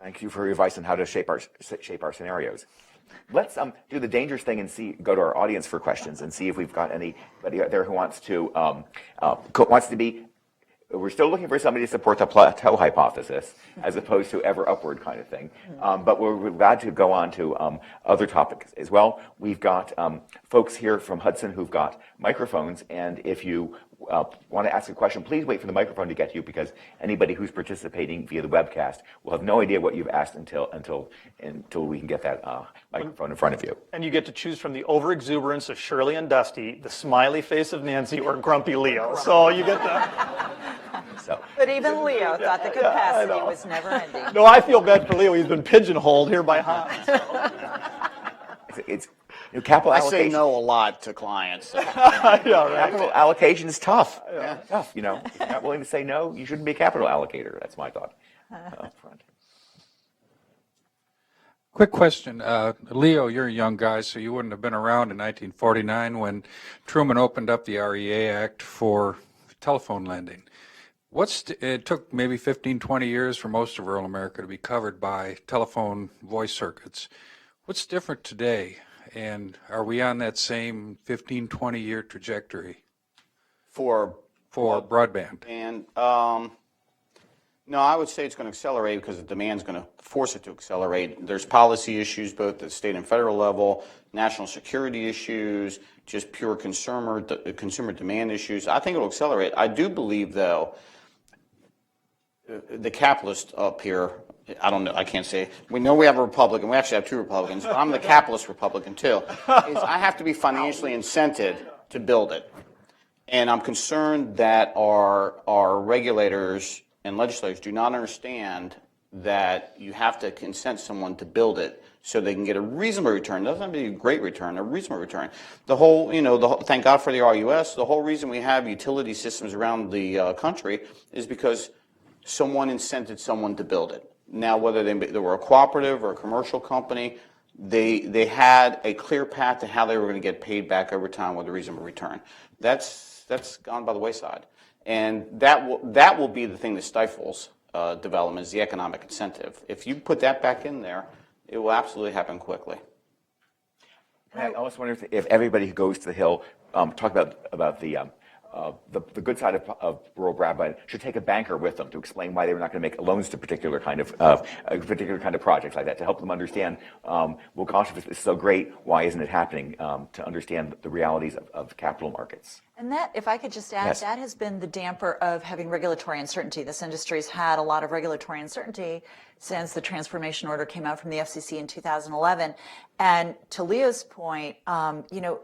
Thank you for your advice on how to shape our scenarios. Let's do the dangerous thing and go to our audience for questions and see if we've got anybody out there who wants to be. We're still looking for somebody to support the plateau hypothesis as opposed to ever upward kind of thing. But we're glad to go on to other topics as well. We've got folks here from Hudson who've got microphones, and if you want to ask a question, please wait for the microphone to get to you, because anybody who's participating via the webcast will have no idea what you've asked until we can get that microphone in front of you. And you get to choose from the overexuberance of Shirley and Dusty, the smiley face of Nancy, or grumpy Leo. So you get that. But even Leo thought the capacity was never ending. No, I feel bad for Leo. He's been pigeonholed here by Hans. It's capital I allocation. say no a lot to clients. So. Yeah, right. Capital allocation is tough. Yeah. Tough. If you're not willing to say no, you shouldn't be a capital allocator. That's my thought up front. Quick question. Leo, you're a young guy, so you wouldn't have been around in 1949 when Truman opened up the REA Act for telephone lending. It took maybe 15, 20 years for most of rural America to be covered by telephone voice circuits. What's different today? And are we on that same 15, 20-year trajectory For broadband? And no, I would say it's going to accelerate because the demand's going to force it to accelerate. There's policy issues both at state and federal level, national security issues, just pure consumer demand issues. I think it'll accelerate. I do believe, though, the capitalist up here, I don't know, I can't say, we know we have a Republican, we actually have 2 Republicans, but I'm the capitalist Republican too, is I have to be financially incented to build it. And I'm concerned that our regulators and legislators do not understand that you have to consent someone to build it so they can get a reasonable return. It doesn't have to be a great return, a reasonable return. The whole, thank God for the RUS, the whole reason we have utility systems around the country is because someone incented someone to build it. Now, whether they were a cooperative or a commercial company, they had a clear path to how they were going to get paid back over time with a reasonable return. That's gone by the wayside. And that will be the thing that stifles development, is the economic incentive. If you put that back in there, it will absolutely happen quickly. I also wonder if everybody who goes to the Hill, talk about the good side of rural broadband, should take a banker with them to explain why they were not going to make loans to particular kind of projects like that, to help them understand, well, gosh, if this is so great, why isn't it happening, to understand the realities of capital markets. And that, if I could just add, Yes. that has been the damper of having regulatory uncertainty. This industry's had a lot of regulatory uncertainty since the transformation order came out from the FCC in 2011. And to Leo's point,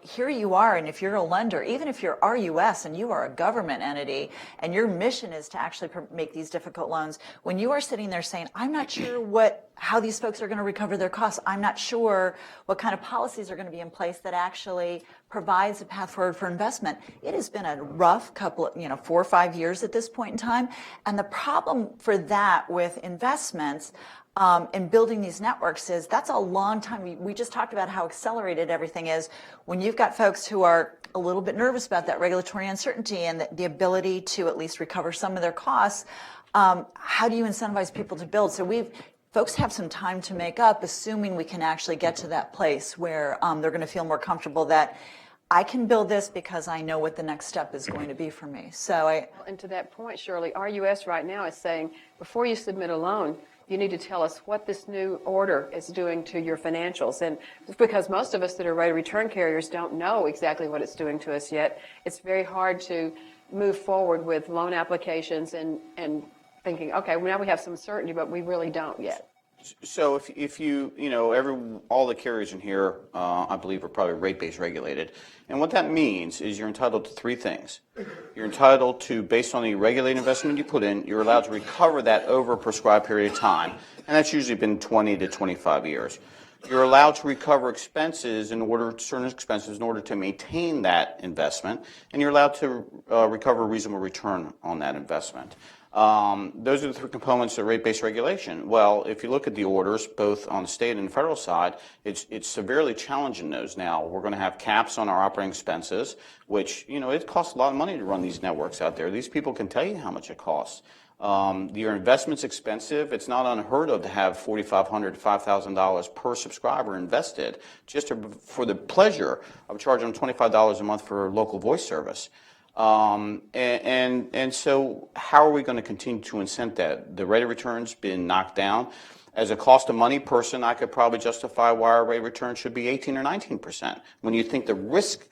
here you are, and if you're a lender, even if you're RUS and you are a government entity, and your mission is to actually make these difficult loans, when you are sitting there saying, I'm not sure how these folks are going to recover their costs, I'm not sure what kind of policies are going to be in place that actually provides a path forward for investment. It has been a rough couple of, 4 or 5 years at this point in time. And the problem for that with investments in building these networks is that's a long time. We just talked about how accelerated everything is. When you've got folks who are a little bit nervous about that regulatory uncertainty and the ability to at least recover some of their costs, how do you incentivize people to build? So folks have some time to make up, assuming we can actually get to that place where they're going to feel more comfortable that I can build this because I know what the next step is going to be for me. And to that point, Shirley, RUS right now is saying, before you submit a loan, you need to tell us what this new order is doing to your financials. And it's because most of us that are rate of return carriers don't know exactly what it's doing to us yet. It's very hard to move forward with loan applications and thinking, okay, well, now we have some certainty, but we really don't yet. So if you, all the carriers in here, I believe, are probably rate-based regulated. And what that means is you're entitled to 3 things. You're entitled to, based on the regulated investment you put in, you're allowed to recover that over a prescribed period of time. And that's usually been 20 to 25 years. You're allowed to recover certain expenses in order to maintain that investment. And you're allowed to recover a reasonable return on that investment. Those are the 3 components of rate-based regulation. Well, if you look at the orders, both on the state and federal side, it's severely challenging those now. We're going to have caps on our operating expenses, which, it costs a lot of money to run these networks out there. These people can tell you how much it costs. Your investment's expensive. It's not unheard of to have $4,500 to $5,000 per subscriber invested just for the pleasure of charging them $25 a month for local voice service. And so how are we going to continue to incent that? The rate of return's been knocked down. As a cost of money person, I could probably justify why our rate of return should be 18 or 19%. When you think the risk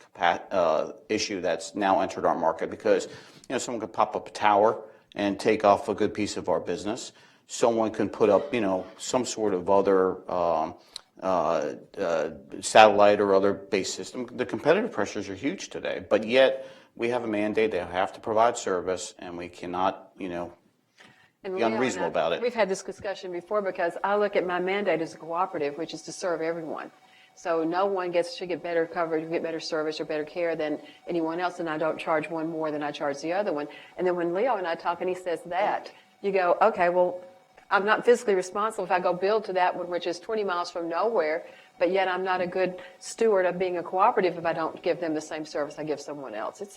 issue that's now entered our market, because someone could pop up a tower and take off a good piece of our business. Someone can put up some sort of other satellite or other base system. The competitive pressures are huge today, but yet we have a mandate. They have to provide service, and we cannot, be unreasonable about it. We've had this discussion before because I look at my mandate as a cooperative, which is to serve everyone. So no one should get better coverage, get better service, or better care than anyone else, and I don't charge one more than I charge the other one. And then when Leo and I talk and he says that, you go, okay, well, I'm not physically responsible if I go build to that one, which is 20 miles from nowhere, but yet I'm not a good steward of being a cooperative if I don't give them the same service I give someone else. It's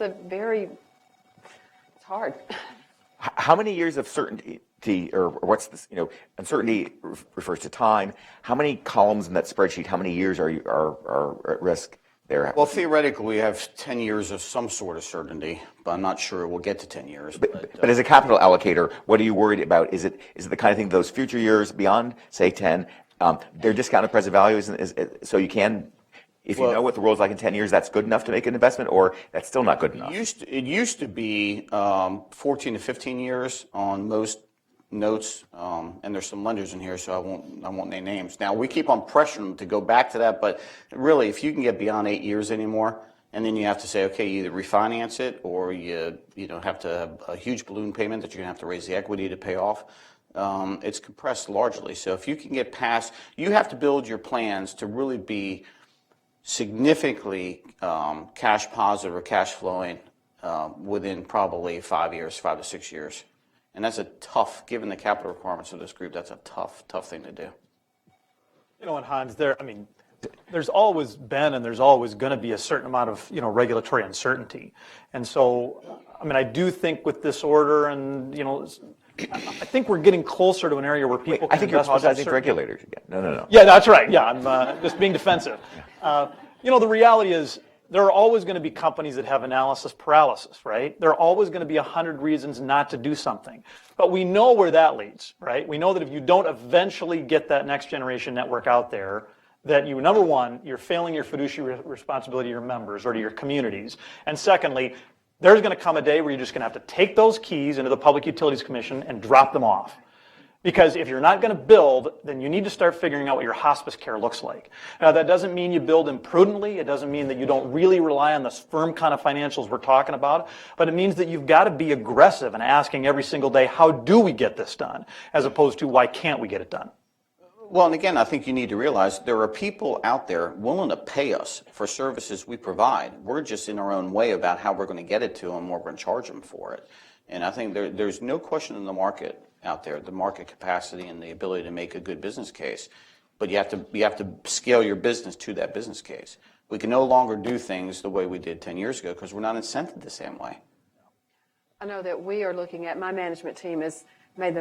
hard. How many years of certainty, or what's this, uncertainty refers to time. How many columns in that spreadsheet, how many years are at risk there? Well, theoretically, we have 10 years of some sort of certainty, but I'm not sure we'll get to 10 years. But as a capital allocator, what are you worried about? Is it the kind of thing, those future years beyond, say, 10, they're discounted present value, so you can, if you know what the world's like in 10 years, that's good enough to make an investment, or that's still not good enough? It used to be 14 to 15 years on most notes, and there's some lenders in here, so I won't name names. Now, we keep on pressuring them to go back to that, but really, if you can get beyond 8 years anymore, and then you have to say, okay, you either refinance it, or you have to have a huge balloon payment that you're going to have to raise the equity to pay off, it's compressed largely. So if you can get past, you have to build your plans to really be significantly cash positive or cash flowing within probably 5 years, 5 to 6 years. And that's a tough, given the capital requirements of this group, that's a tough thing to do. You know, and Hans, there's always been and there's always going to be a certain amount of, regulatory uncertainty. And so, I do think with this order and, I think we're getting closer to an area where people can I think you're invest with some apologizing to certainty. regulators again. No. Yeah, that's right. Yeah, I'm just being defensive. The reality is there are always going to be companies that have analysis paralysis, right? There are always going to be 100 reasons not to do something. But we know where that leads, right? We know that if you don't eventually get that next generation network out there, that you, number one, you're failing your fiduciary responsibility to your members or to your communities. And secondly, there's going to come a day where you're just going to have to take those keys into the Public Utilities Commission and drop them off. Because if you're not going to build, then you need to start figuring out what your hospice care looks like. Now, that doesn't mean you build imprudently. It doesn't mean that you don't really rely on the firm kind of financials we're talking about. But it means that you've got to be aggressive and asking every single day, how do we get this done? As opposed to, why can't we get it done? Well, and again, I think you need to realize there are people out there willing to pay us for services we provide. We're just in our own way about how we're going to get it to them, or we're going to charge them for it. And I think there's no question in the market out there, the market capacity and the ability to make a good business case. But you have to scale your business to that business case. We can no longer do things the way we did 10 years ago because we're not incented the same way. I know that we are looking at, my management team has made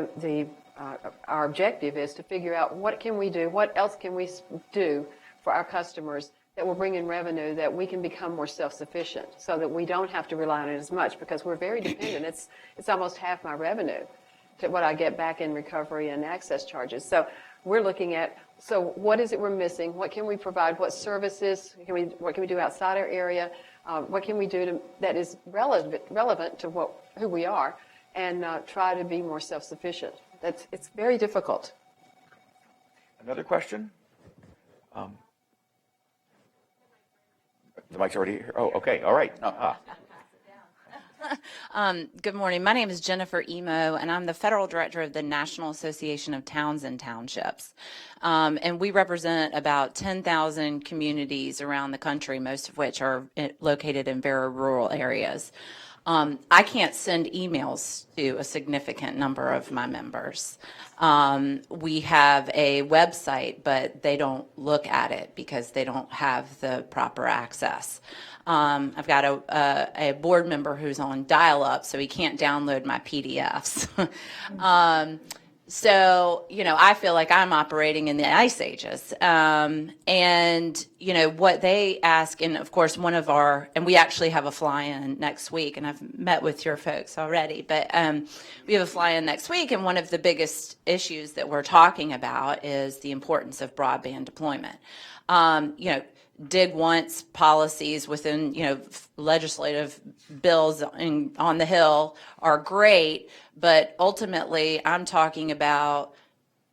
our objective is to figure out what can we do, what else can we do for our customers that will bring in revenue that we can become more self-sufficient so that we don't have to rely on it as much because we're very dependent. It's almost half my revenue to what I get back in recovery and access charges. So we're looking at, so what is it we're missing? What can we provide? What services what can we do outside our area? What can we do that is relevant to who we are, and try to be more self-sufficient. It's very difficult. Another question? The mic's already here. Oh, okay. All right. Good morning. My name is Jennifer Emo, and I'm the Federal Director of the National Association of Towns and Townships. And we represent about 10,000 communities around the country, most of which are located in very rural areas. I can't send emails to a significant number of my members. We have a website, but they don't look at it because they don't have the proper access. I've got a board member who's on dial-up, so he can't download my PDFs. So, I feel like I'm operating in the ice ages. And, what they ask, and of course, and we actually have a fly-in next week, and I've met with your folks already, but we have a fly-in next week, and one of the biggest issues that we're talking about is the importance of broadband deployment. Dig once policies within, legislative bills on the Hill are great, but ultimately I'm talking about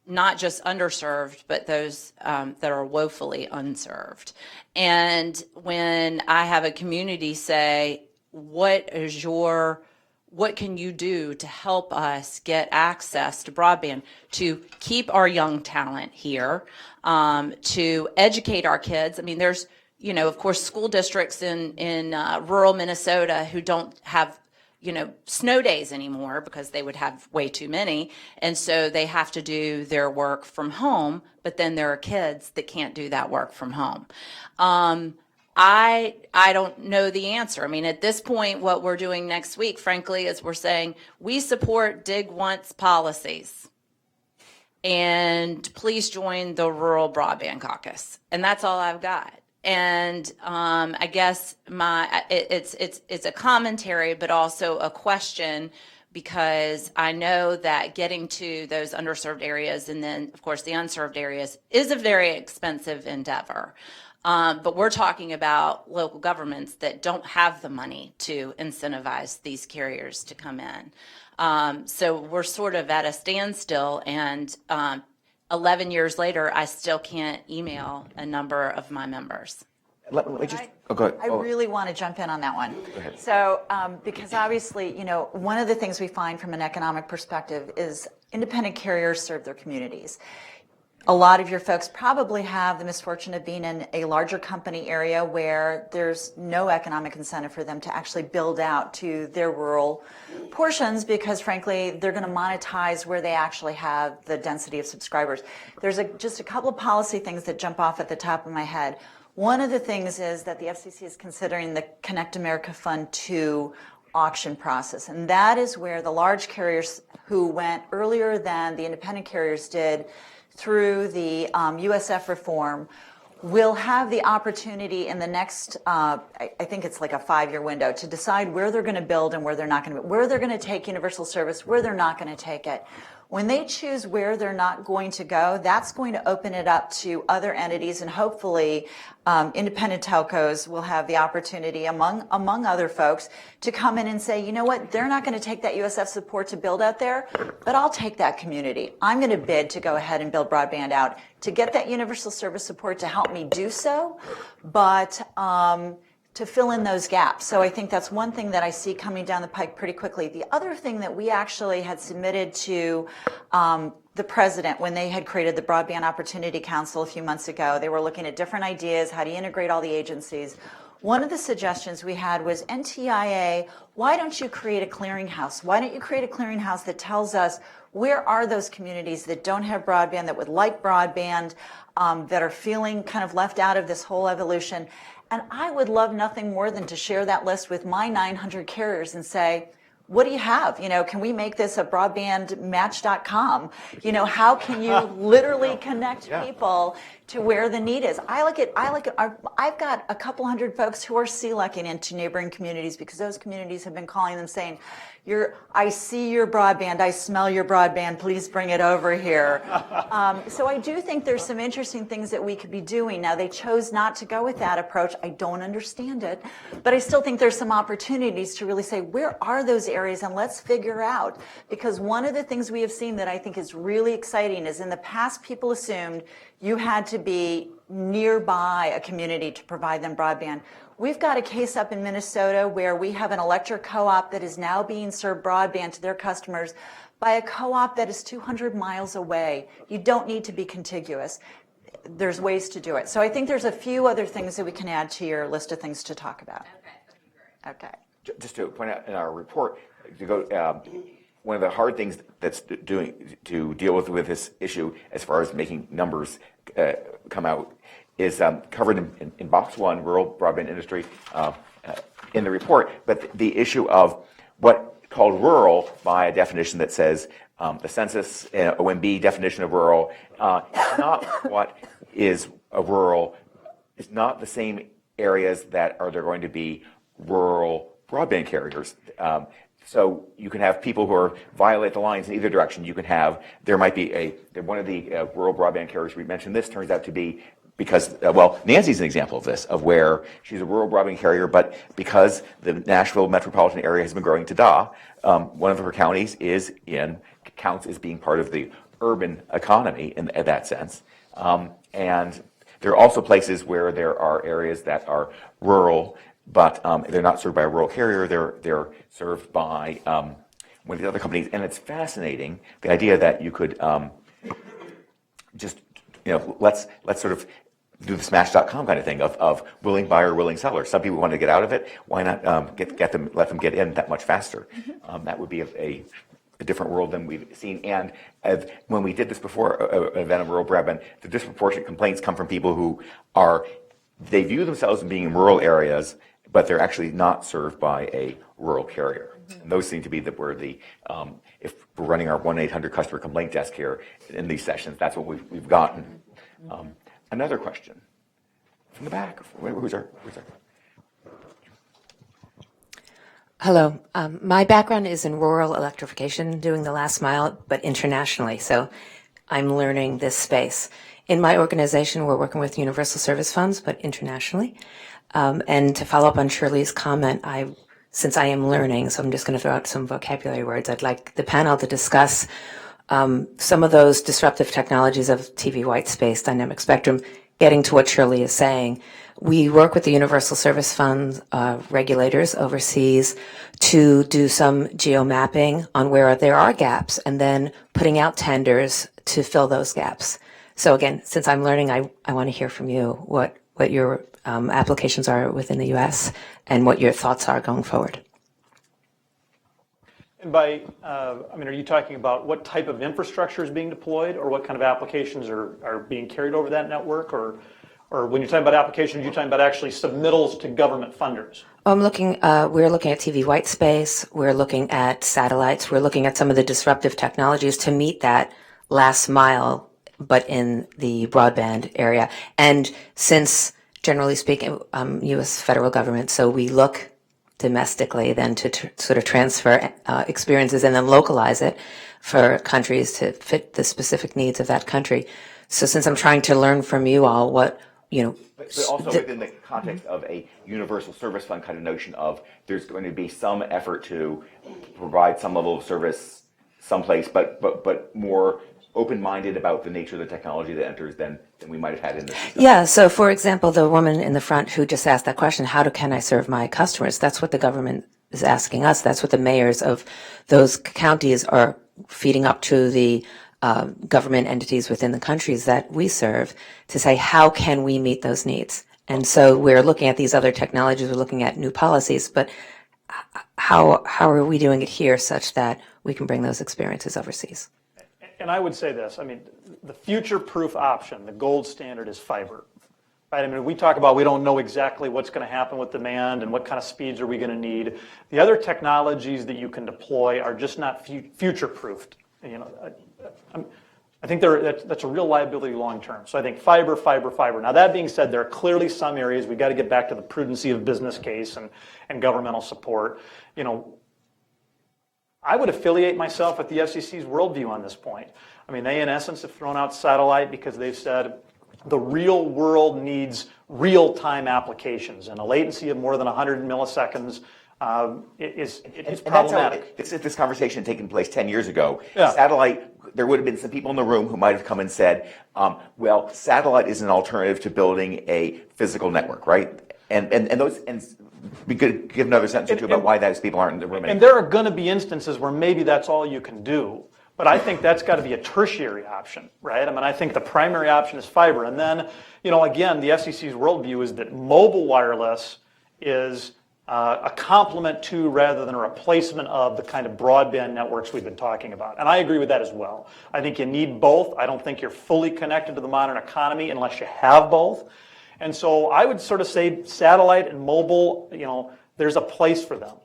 not just underserved, but those that are woefully unserved. And when I have a community say, what can you do to help us get access to broadband, to keep our young talent here, to educate our kids? I mean, there's, of course, school districts in rural Minnesota who don't have, snow days anymore because they would have way too many. And so they have to do their work from home, but then there are kids that can't do that work from home. I don't know the answer. I mean, at this point, what we're doing next week, frankly, is we're saying we support Dig Once policies, and please join the Rural Broadband Caucus. And that's all I've got. And I guess it's a commentary, but also a question, because I know that getting to those underserved areas and then, of course, the unserved areas is a very expensive endeavor. But we're talking about local governments that don't have the money to incentivize these carriers to come in. So we're sort of at a standstill, and 11 years later, I still can't email a number of my members. Let me just, go ahead. I really want to jump in on that one. Go ahead. So, because obviously, one of the things we find from an economic perspective is independent carriers serve their communities. A lot of your folks probably have the misfortune of being in a larger company area where there's no economic incentive for them to actually build out to their rural portions because, frankly, they're going to monetize where they actually have the density of subscribers. There's just a couple of policy things that jump off at the top of my head. One of the things is that the FCC is considering the Connect America Fund 2 auction process, and that is where the large carriers who went earlier than the independent carriers did through the USF reform will have the opportunity in the next, I think it's like a 5-year window, to decide where they're going to build and where they're not going to, where they're going to take universal service, where they're not going to take it. When they choose where they're not going to go, that's going to open it up to other entities, and hopefully independent telcos will have the opportunity, among other folks, to come in and say, you know what, they're not going to take that USF support to build out there, but I'll take that community. I'm going to bid to go ahead and build broadband out to get that universal service support to help me do so, but to fill in those gaps. So I think that's one thing that I see coming down the pike pretty quickly. The other thing that we actually had submitted to the president when they had created the Broadband Opportunity Council a few months ago, they were looking at different ideas, how to integrate all the agencies. One of the suggestions we had was, NTIA, why don't you create a clearinghouse? Why don't you create a clearinghouse that tells us where are those communities that don't have broadband, that would like broadband, that are feeling kind of left out of this whole evolution? And I would love nothing more than to share that list with my 900 carriers and say, what do you have? You know, can we make this a broadbandmatch.com? You know, how can you literally connect people to where the need is? I like it. I've got a couple hundred folks who are CLECing into neighboring communities because those communities have been calling them saying, I see your broadband, I smell your broadband, please bring it over here. So I do think there's some interesting things that we could be doing. Now, they chose not to go with that approach. I don't understand it, but I still think there's some opportunities to really say, where are those areas? And let's figure out, because one of the things we have seen that I think is really exciting is in the past, people assumed you had to be nearby a community to provide them broadband. We've got a case up in Minnesota where we have an electric co-op that is now being served broadband to their customers by a co-op that is 200 miles away. You don't need to be contiguous. There's ways to do it. So I think there's a few other things that we can add to your list of things to talk about. Okay. Just to point out in our report, to go, one of the hard things that's doing to deal with this issue, as far as making numbers come out, is covered in box 1, rural broadband industry, in the report. But the issue of what called rural by a definition that says the census OMB definition of rural, is not what is a rural. It's not the same areas that are there going to be rural broadband carriers. So you can have people who are violate the lines in either direction. You can have, there might be one of the rural broadband carriers we mentioned, this turns out to be, because, Nancy's an example of this, of where she's a rural broadband carrier, but because the Nashville metropolitan area has been growing to one of her counties counts as being part of the urban economy in that sense. And there are also places where there are areas that are rural, but they're not served by a rural carrier. They're served by one of the other companies. And it's fascinating, the idea that you could let's sort of do the Smash.com kind of thing of willing buyer, willing seller. Some people want to get out of it. Why not let them get in that much faster? That would be a different world than we've seen. And when we did this before, an event of rural broadband, the disproportionate complaints come from people who they view themselves as being in rural areas, but they're actually not served by a rural carrier. And those seem to be where if we're running our 1-800 customer complaint desk here in these sessions, that's what we've gotten. Another question from the back. Who's there? Hello. My background is in rural electrification, doing the last mile, but internationally. So I'm learning this space. In my organization, we're working with universal service funds, but internationally. And to follow up on Shirley's comment, since I am learning, so I'm just going to throw out some vocabulary words, I'd like the panel to discuss some of those disruptive technologies of TV white space, dynamic spectrum, getting to what Shirley is saying, we work with the Universal Service Fund regulators overseas to do some geo-mapping on where there are gaps and then putting out tenders to fill those gaps. So again, since I'm learning, I want to hear from you what your applications are within the U.S. and what your thoughts are going forward. And by, are you talking about what type of infrastructure is being deployed, or what kind of applications are being carried over that network, or when you're talking about applications, you're talking about actually submittals to government funders? We're looking at TV white space, we're looking at satellites, we're looking at some of the disruptive technologies to meet that last mile, but in the broadband area. And since, generally speaking, U.S. federal government, so we look domestically then to sort of transfer experiences and then localize it for countries to fit the specific needs of that country. So since I'm trying to learn from you all what, But also within the context of a universal service fund kind of notion of there's going to be some effort to provide some level of service someplace, but more open-minded about the nature of the technology that enters than we might have had in this system. Yeah, so for example, the woman in the front who just asked that question, how can I serve my customers? That's what the government is asking us. That's what the mayors of those counties are feeding up to the government entities within the countries that we serve to say, how can we meet those needs? And so we're looking at these other technologies, we're looking at new policies, but how are we doing it here such that we can bring those experiences overseas? And I would say this, the future-proof option, the gold standard is fiber. Right? We talk about we don't know exactly what's going to happen with demand and what kind of speeds are we going to need. The other technologies that you can deploy are just not future-proofed. I think that's a real liability long-term. So I think fiber. Now that being said, there are clearly some areas we've got to get back to the prudency of business case and governmental support. I would affiliate myself with the FCC's worldview on this point. They in essence have thrown out satellite because they've said the real world needs real-time applications, and a latency of more than 100 milliseconds is problematic. If this conversation had taken place 10 years ago, yeah. Satellite, there would have been some people in the room who might have come and said, well, satellite is an alternative to building a physical network, right? And we could give another sentence or two about why those people aren't in the room anymore. And there are going to be instances where maybe that's all you can do. But I think that's got to be a tertiary option, right? I think the primary option is fiber. And then, again, the FCC's worldview is that mobile wireless is a complement to rather than a replacement of the kind of broadband networks we've been talking about. And I agree with that as well. I think you need both. I don't think you're fully connected to the modern economy unless you have both. And so I would sort of say satellite and mobile, there's a place for them.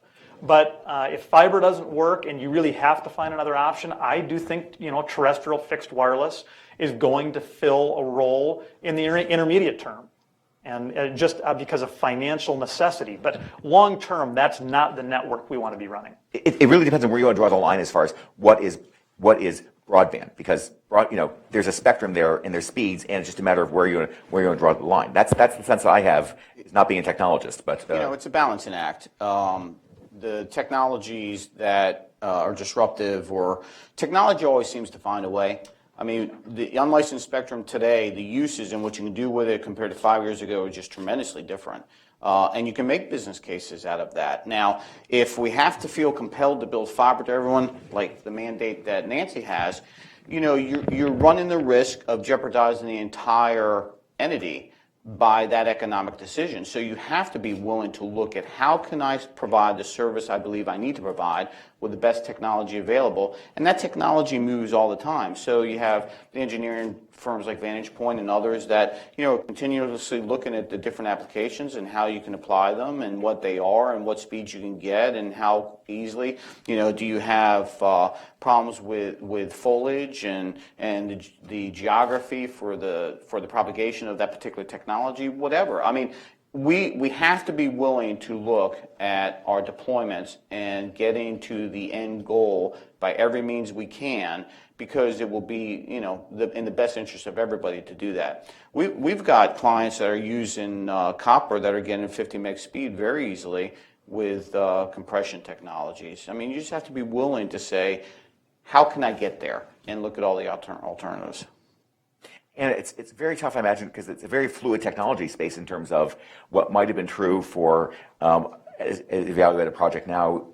But if fiber doesn't work and you really have to find another option, I do think terrestrial fixed wireless is going to fill a role in the intermediate term, and just because of financial necessity. But long term, that's not the network we want to be running. It really depends on where you want to draw the line as far as what is broadband, because there's a spectrum there and there's speeds, and it's just a matter of where you want to draw the line. That's the sense that I have, not being a technologist, but it's a balancing act. The technologies that are disruptive, or technology always seems to find a way. The unlicensed spectrum today, the uses and what you can do with it compared to 5 years ago are just tremendously different. And you can make business cases out of that. Now, if we have to feel compelled to build fiber to everyone, like the mandate that Nancy has, you're running the risk of jeopardizing the entire entity by that economic decision. So you have to be willing to look at how can I provide the service I believe I need to provide with the best technology available. And that technology moves all the time. So you have the engineering firms like Vantage Point and others that, continuously looking at the different applications and how you can apply them and what they are and what speeds you can get and how easily, do you have problems with foliage and the geography for the propagation of that particular technology, whatever. We have to be willing to look at our deployments and getting to the end goal by every means we can, because it will be, in the best interest of everybody to do that. We've got clients that are using copper that are getting 50 meg speed very easily with compression technologies. You just have to be willing to say, how can I get there? And look at all the alternatives. And it's very tough, I imagine, because it's a very fluid technology space in terms of what might have been true for as evaluated project now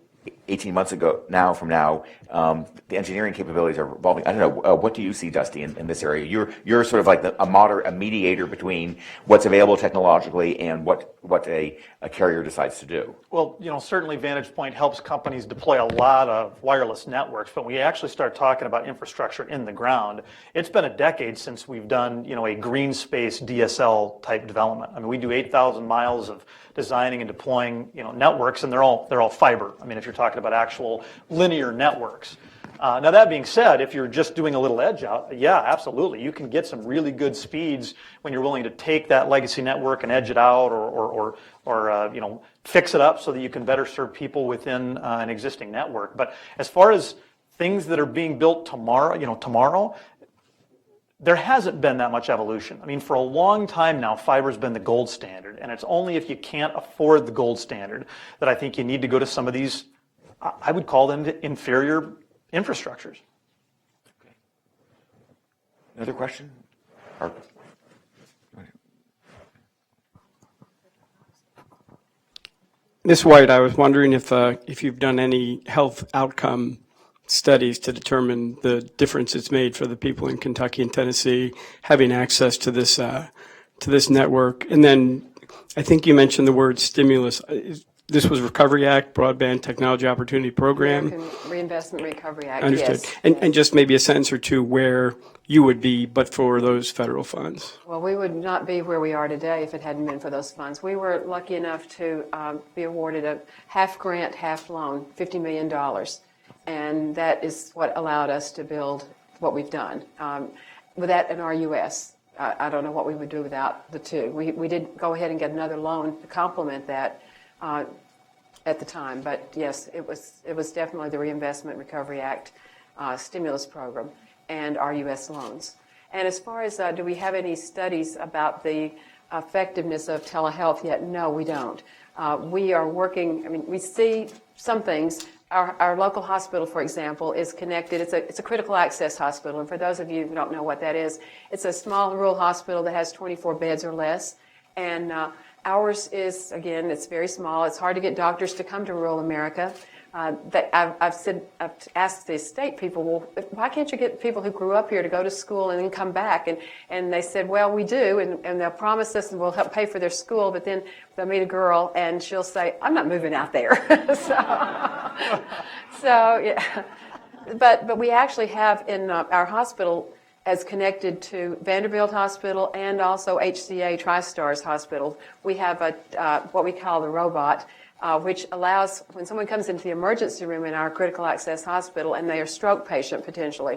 18 months ago from now. The engineering capabilities are evolving. I don't know. What do you see, Dusty, in this area? You're sort of like a mediator between what's available technologically and what a carrier decides to do. Well, certainly Vantage Point helps companies deploy a lot of wireless networks, but when we actually start talking about infrastructure in the ground, it's been a decade since we've done, a green space DSL type development. I mean, we do 8,000 miles of designing and deploying, networks, and they're all fiber. I mean, if you're talking about actual linear networks. Now, that being said, if you're just doing a little edge out, yeah, absolutely. You can get some really good speeds when you're willing to take that legacy network and edge it out or fix it up so that you can better serve people within an existing network. But as far as things that are being built tomorrow, there hasn't been that much evolution. I mean, for a long time now, fiber's been the gold standard, and it's only if you can't afford the gold standard that I think you need to go to some of these, I would call them inferior infrastructures. Okay. Another question? Ms. White, I was wondering if you've done any health outcome studies to determine the difference it's made for the people in Kentucky and Tennessee having access to this network. And then I think you mentioned the word stimulus. This was Recovery Act, Broadband Technology Opportunity Program. American Reinvestment Recovery Act. Understood. Yes. And just maybe a sentence or two where you would be, but for those federal funds. Well, we would not be where we are today if it hadn't been for those funds. We were lucky enough to be awarded a half grant, half loan, $50 million. And that is what allowed us to build what we've done. With that and RUS, I don't know what we would do without the two. We did go ahead and get another loan to complement that at the time. But yes, it was definitely the Reinvestment Recovery Act stimulus program and RUS loans. And as far as do we have any studies about the effectiveness of telehealth yet? No, we don't. We are working, I mean, we see some things. Our local hospital, for example, is connected. It's a critical access hospital. And for those of you who don't know what that is, it's a small rural hospital that has 24 beds or less. And ours is, again, it's very small. It's hard to get doctors to come to rural America. I've asked the state people, well, why can't you get people who grew up here to go to school and then come back? And they said, well, we do, and they'll promise us and we'll help pay for their school, but then they'll meet a girl and she'll say, I'm not moving out there. so yeah. But we actually have in our hospital as connected to Vanderbilt Hospital and also HCA TriStars Hospital. We have what we call the robot, which allows when someone comes into the emergency room in our critical access hospital and they are a stroke patient potentially,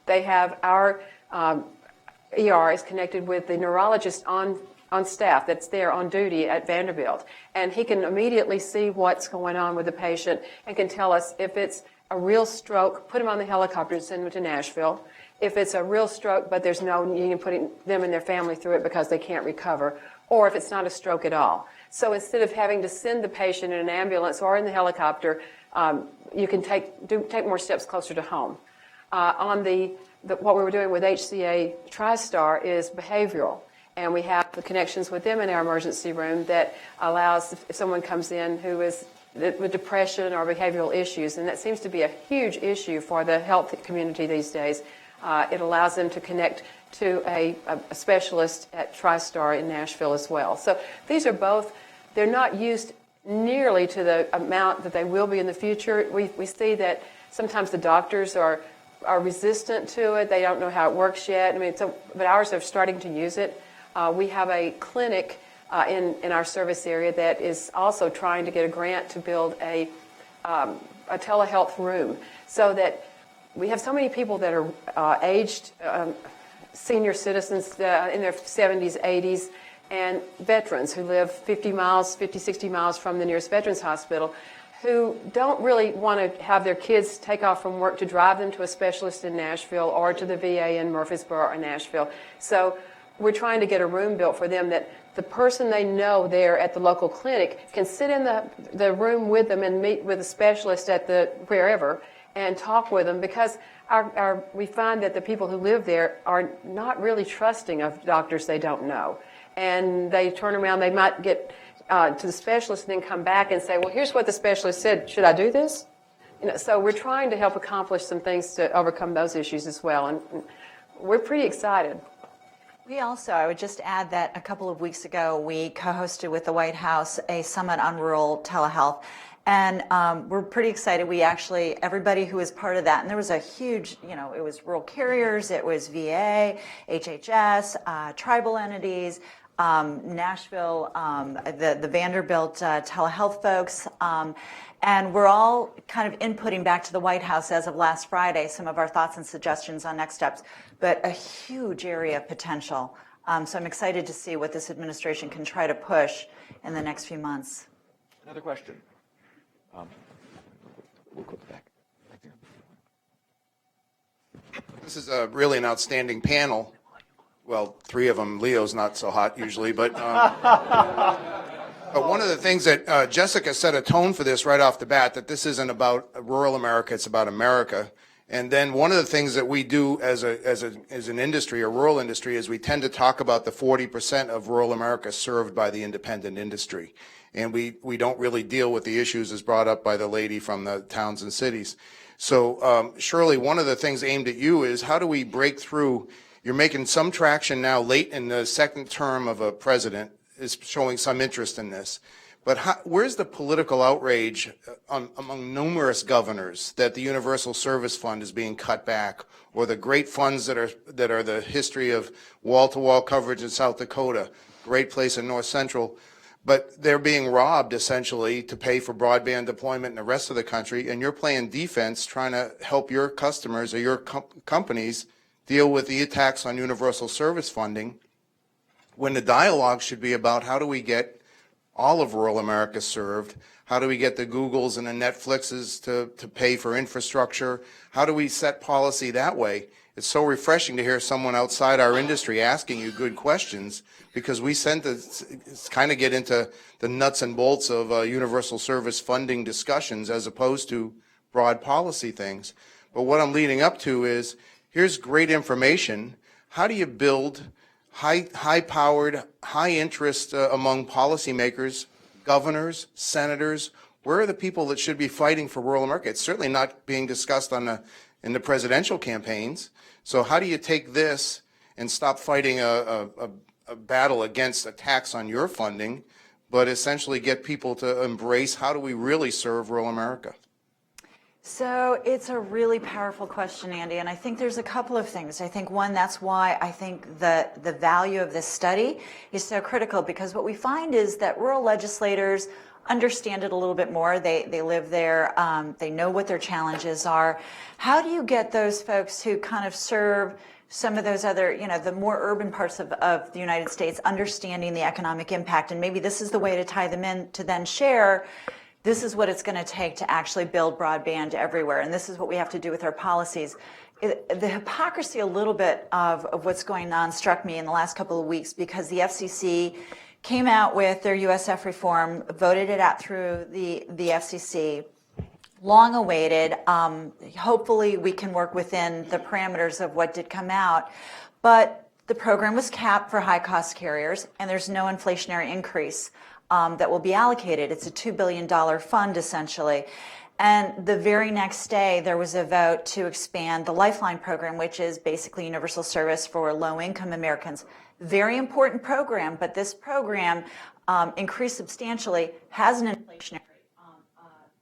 they have our ER is connected with the neurologist on staff that's there on duty at Vanderbilt. And he can immediately see what's going on with the patient and can tell us if it's a real stroke, put him on the helicopter and send him to Nashville. If it's a real stroke, but there's no need in putting them and their family through it because they can't recover, or if it's not a stroke at all. So instead of having to send the patient in an ambulance or in the helicopter, you can take more steps closer to home. What we were doing with HCA TriStar is behavioral, and we have the connections with them in our emergency room that allows if someone comes in who is with depression or behavioral issues, and that seems to be a huge issue for the health community these days. It allows them to connect to a specialist at TriStar in Nashville as well. So these are both, they're not used nearly to the amount that they will be in the future. We see that sometimes the doctors are resistant to it. They don't know how it works yet. I mean, but ours are starting to use it. We have a clinic in our service area that is also trying to get a grant to build a telehealth room so that we have so many people that are aged, senior citizens in their 70s, 80s, and veterans who live 50, 60 miles from the nearest veterans hospital who don't really want to have their kids take off from work to drive them to a specialist in Nashville or to the VA in Murfreesboro or Nashville. So we're trying to get a room built for them that the person they know there at the local clinic can sit in the room with them and meet with a specialist at wherever and talk with them, because we find that the people who live there are not really trusting of doctors they don't know. And they turn around, they might get to the specialist and then come back and say, well, here's what the specialist said, should I do this? So we're trying to help accomplish some things to overcome those issues as well, and we're pretty excited. We also, I would just add that a couple of weeks ago, we co-hosted with the White House a summit on rural telehealth. And we're pretty excited. We actually, everybody who was part of that, and there was a huge, it was rural carriers, it was VA, HHS, tribal entities, Nashville, the Vanderbilt telehealth folks, and we're all kind of inputting back to the White House as of last Friday some of our thoughts and suggestions on next steps, but a huge area of potential. So I'm excited to see what this administration can try to push in the next few months. Another question. We'll go back. Right there. This is really an outstanding panel. Well, three of them. Leo's not so hot usually, but one of the things that Jessica set a tone for this right off the bat, that this isn't about rural America, it's about America. And then one of the things that we do as an industry, a rural industry, is we tend to talk about the 40% of rural America served by the independent industry. And we don't really deal with the issues as brought up by the lady from the towns and cities. So Shirley, one of the things aimed at you is how do we break through? You're making some traction now late in the second term of a president, is showing some interest in this. But where's the political outrage among numerous governors that the Universal Service Fund is being cut back, or the great funds that are the history of wall-to-wall coverage in South Dakota, great place in North Central, but they're being robbed essentially to pay for broadband deployment in the rest of the country, and you're playing defense trying to help your customers or your companies deal with the attacks on universal service funding, when the dialogue should be about how do we get all of rural America served, how do we get the Googles and the Netflixes to pay for infrastructure, how do we set policy that way? It's so refreshing to hear someone outside our industry asking you good questions, because we tend to kind of get into the nuts and bolts of universal service funding discussions as opposed to broad policy things. But what I'm leading up to is, here's great information. How do you build high-powered, high-interest among policymakers, governors, senators? Where are the people that should be fighting for rural America? It's certainly not being discussed in the presidential campaigns. So how do you take this and stop fighting a battle against attacks on your funding, but essentially get people to embrace how do we really serve rural America? So it's a really powerful question, Andy, and I think there's a couple of things. I think one, that's why I think the value of this study is so critical, because what we find is that rural legislators understand it a little bit more. They live there. They know what their challenges are. How do you get those folks who kind of serve some of those other, the more urban parts of the United States, understanding the economic impact? And maybe this is the way to tie them in to then share, this is what it's going to take to actually build broadband everywhere. And this is what we have to do with our policies. The hypocrisy a little bit of what's going on struck me in the last couple of weeks, because the FCC came out with their USF reform, voted it out through the FCC, long awaited. Hopefully we can work within the parameters of what did come out. But the program was capped for high-cost carriers, and there's no inflationary increase that will be allocated. It's a $2 billion fund, essentially. And the very next day, there was a vote to expand the Lifeline program, which is basically universal service for low-income Americans. Very important program, but this program increased substantially, has an inflationary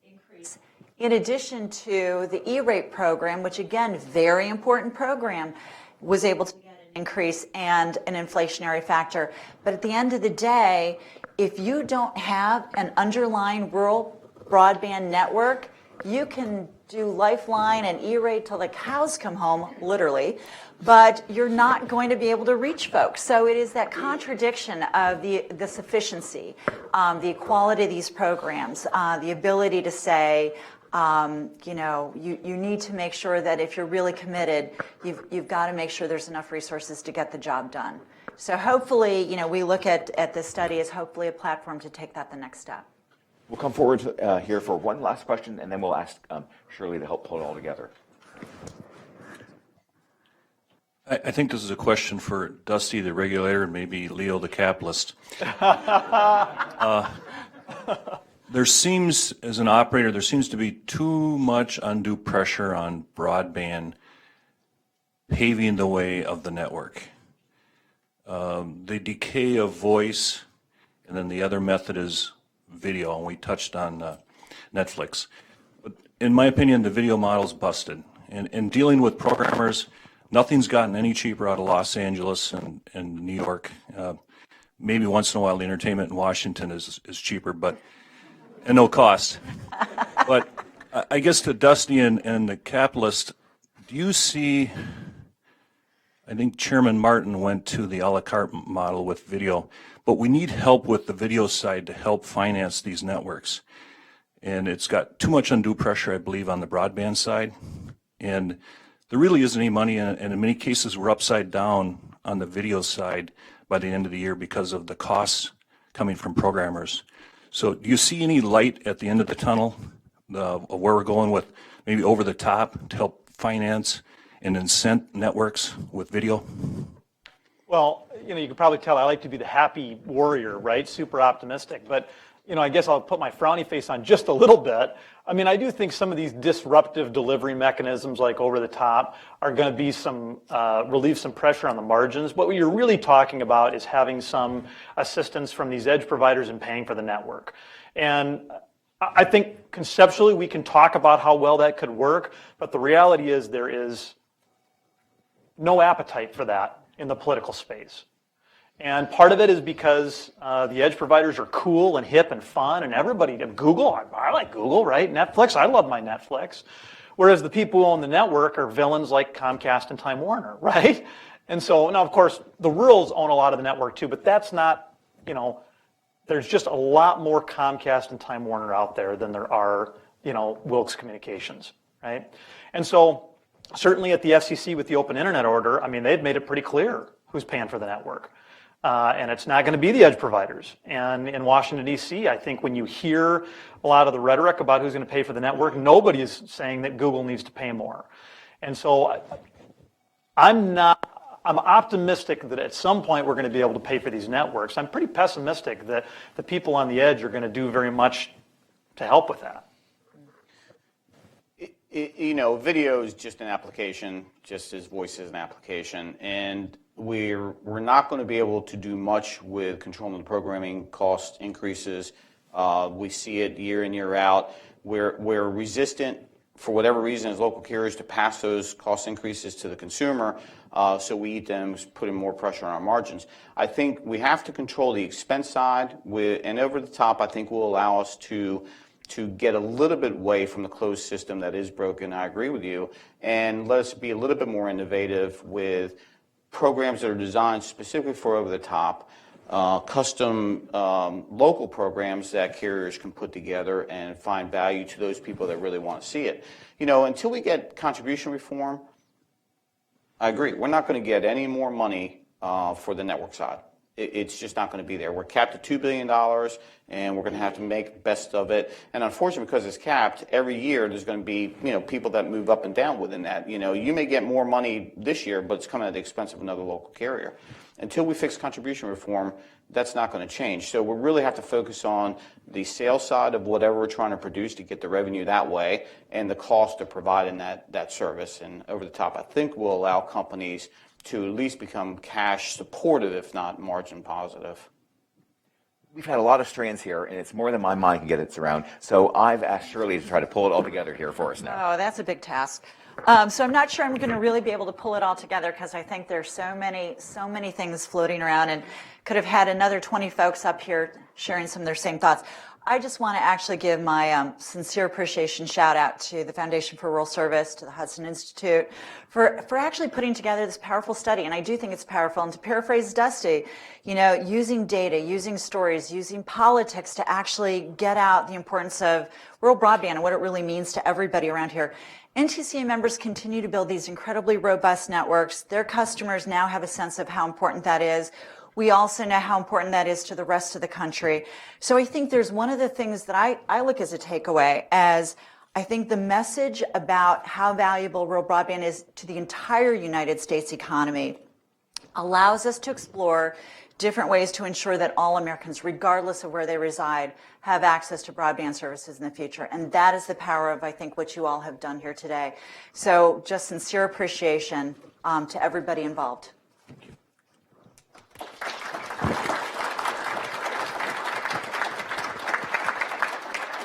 increase. In addition to the E-rate program, which again, very important program, was able to get an increase and an inflationary factor. But at the end of the day, if you don't have an underlying rural broadband network, you can do Lifeline and E-rate till the cows come home, literally, but you're not going to be able to reach folks. So it is that contradiction of the sufficiency, the equality of these programs, the ability to say, you need to make sure that if you're really committed, you've got to make sure there's enough resources to get the job done. So hopefully, we look at this study as hopefully a platform to take that the next step. We'll come forward here for one last question, and then we'll ask Shirley to help pull it all together. I think this is a question for Dusty, the regulator, and maybe Leo, the capitalist. There seems, as an operator, there seems to be too much undue pressure on broadband paving the way of the network. The decay of voice, and then the other method is video, and we touched on Netflix. But in my opinion, the video model's busted. And in dealing with programmers, nothing's gotten any cheaper out of Los Angeles and New York. Maybe once in a while the entertainment in Washington is cheaper, but and no cost. But I guess to Dusty and the capitalist, do you see, I think Chairman Martin went to the a la carte model with video, but we need help with the video side to help finance these networks. And it's got too much undue pressure, I believe, on the broadband side. And there really isn't any money, and in many cases we're upside down on the video side by the end of the year because of the costs coming from programmers. So do you see any light at the end of the tunnel of where we're going with maybe over the top to help finance and incent networks with video? Well, you can probably tell I like to be the happy warrior, right? Super optimistic. But, I guess I'll put my frowny face on just a little bit. I mean, I do think some of these disruptive delivery mechanisms like over the top are going to be relieve some pressure on the margins. What you're really talking about is having some assistance from these edge providers and paying for the network. And I think conceptually we can talk about how well that could work, but the reality is there is no appetite for that in the political space. And part of it is because the edge providers are cool and hip and fun, and everybody, Google, I like Google, right? Netflix, I love my Netflix. Whereas the people who own the network are villains like Comcast and Time Warner, right? And so, now of course, the rurals own a lot of the network too, but that's not, there's just a lot more Comcast and Time Warner out there than there are, Wilkes Communications, right? And so, certainly at the FCC with the open internet order, I mean, they've made it pretty clear who's paying for the network. And it's not going to be the edge providers. And in Washington, D.C., I think when you hear a lot of the rhetoric about who's going to pay for the network, nobody is saying that Google needs to pay more. And so I'm optimistic that at some point we're going to be able to pay for these networks. I'm pretty pessimistic that the people on the edge are going to do very much to help with that. Video is just an application, just as voice is an application. And we're not going to be able to do much with controlling the programming cost increases. We see it year in, year out. We're resistant, for whatever reason, as local carriers to pass those cost increases to the consumer, so we eat them, putting more pressure on our margins. I think we have to control the expense side, and over the top, I think will allow us to get a little bit away from the closed system that is broken. I agree with you, and let us be a little bit more innovative with programs that are designed specifically for over the top, custom local programs that carriers can put together and find value to those people that really want to see it. Until we get contribution reform, I agree, we're not going to get any more money for the network side. It's just not going to be there. We're capped at $2 billion, and we're going to have to make the best of it. And unfortunately, because it's capped, every year there's going to be people that move up and down within that. You may get more money this year, but it's coming at the expense of another local carrier. Until we fix contribution reform, that's not going to change. So we really have to focus on the sales side of whatever we're trying to produce to get the revenue that way, and the cost of providing that service. And over the top, I think will allow companies to at least become cash supportive, if not margin positive. We've had a lot of strands here, and it's more than my mind can get its around. So I've asked Shirley to try to pull it all together here for us now. Oh, that's a big task. So I'm not sure I'm going to really be able to pull it all together because I think there's so many things floating around, and could have had another 20 folks up here sharing some of their same thoughts. I just want to actually give my sincere appreciation shout out to the Foundation for Rural Service, to the Hudson Institute, for actually putting together this powerful study. And I do think it's powerful. And to paraphrase Dusty, using data, using stories, using politics to actually get out the importance of rural broadband and what it really means to everybody around here. NTCA members continue to build these incredibly robust networks. Their customers now have a sense of how important that is. we also know how important that is to the rest of the country. So I think there's one of the things that I look as a takeaway as I think the message about how valuable rural broadband is to the entire United States economy allows us to explore different ways to ensure that all Americans, regardless of where they reside, have access to broadband services in the future. And that is the power of, I think, what you all have done here today. So just sincere appreciation to everybody involved. Thank you.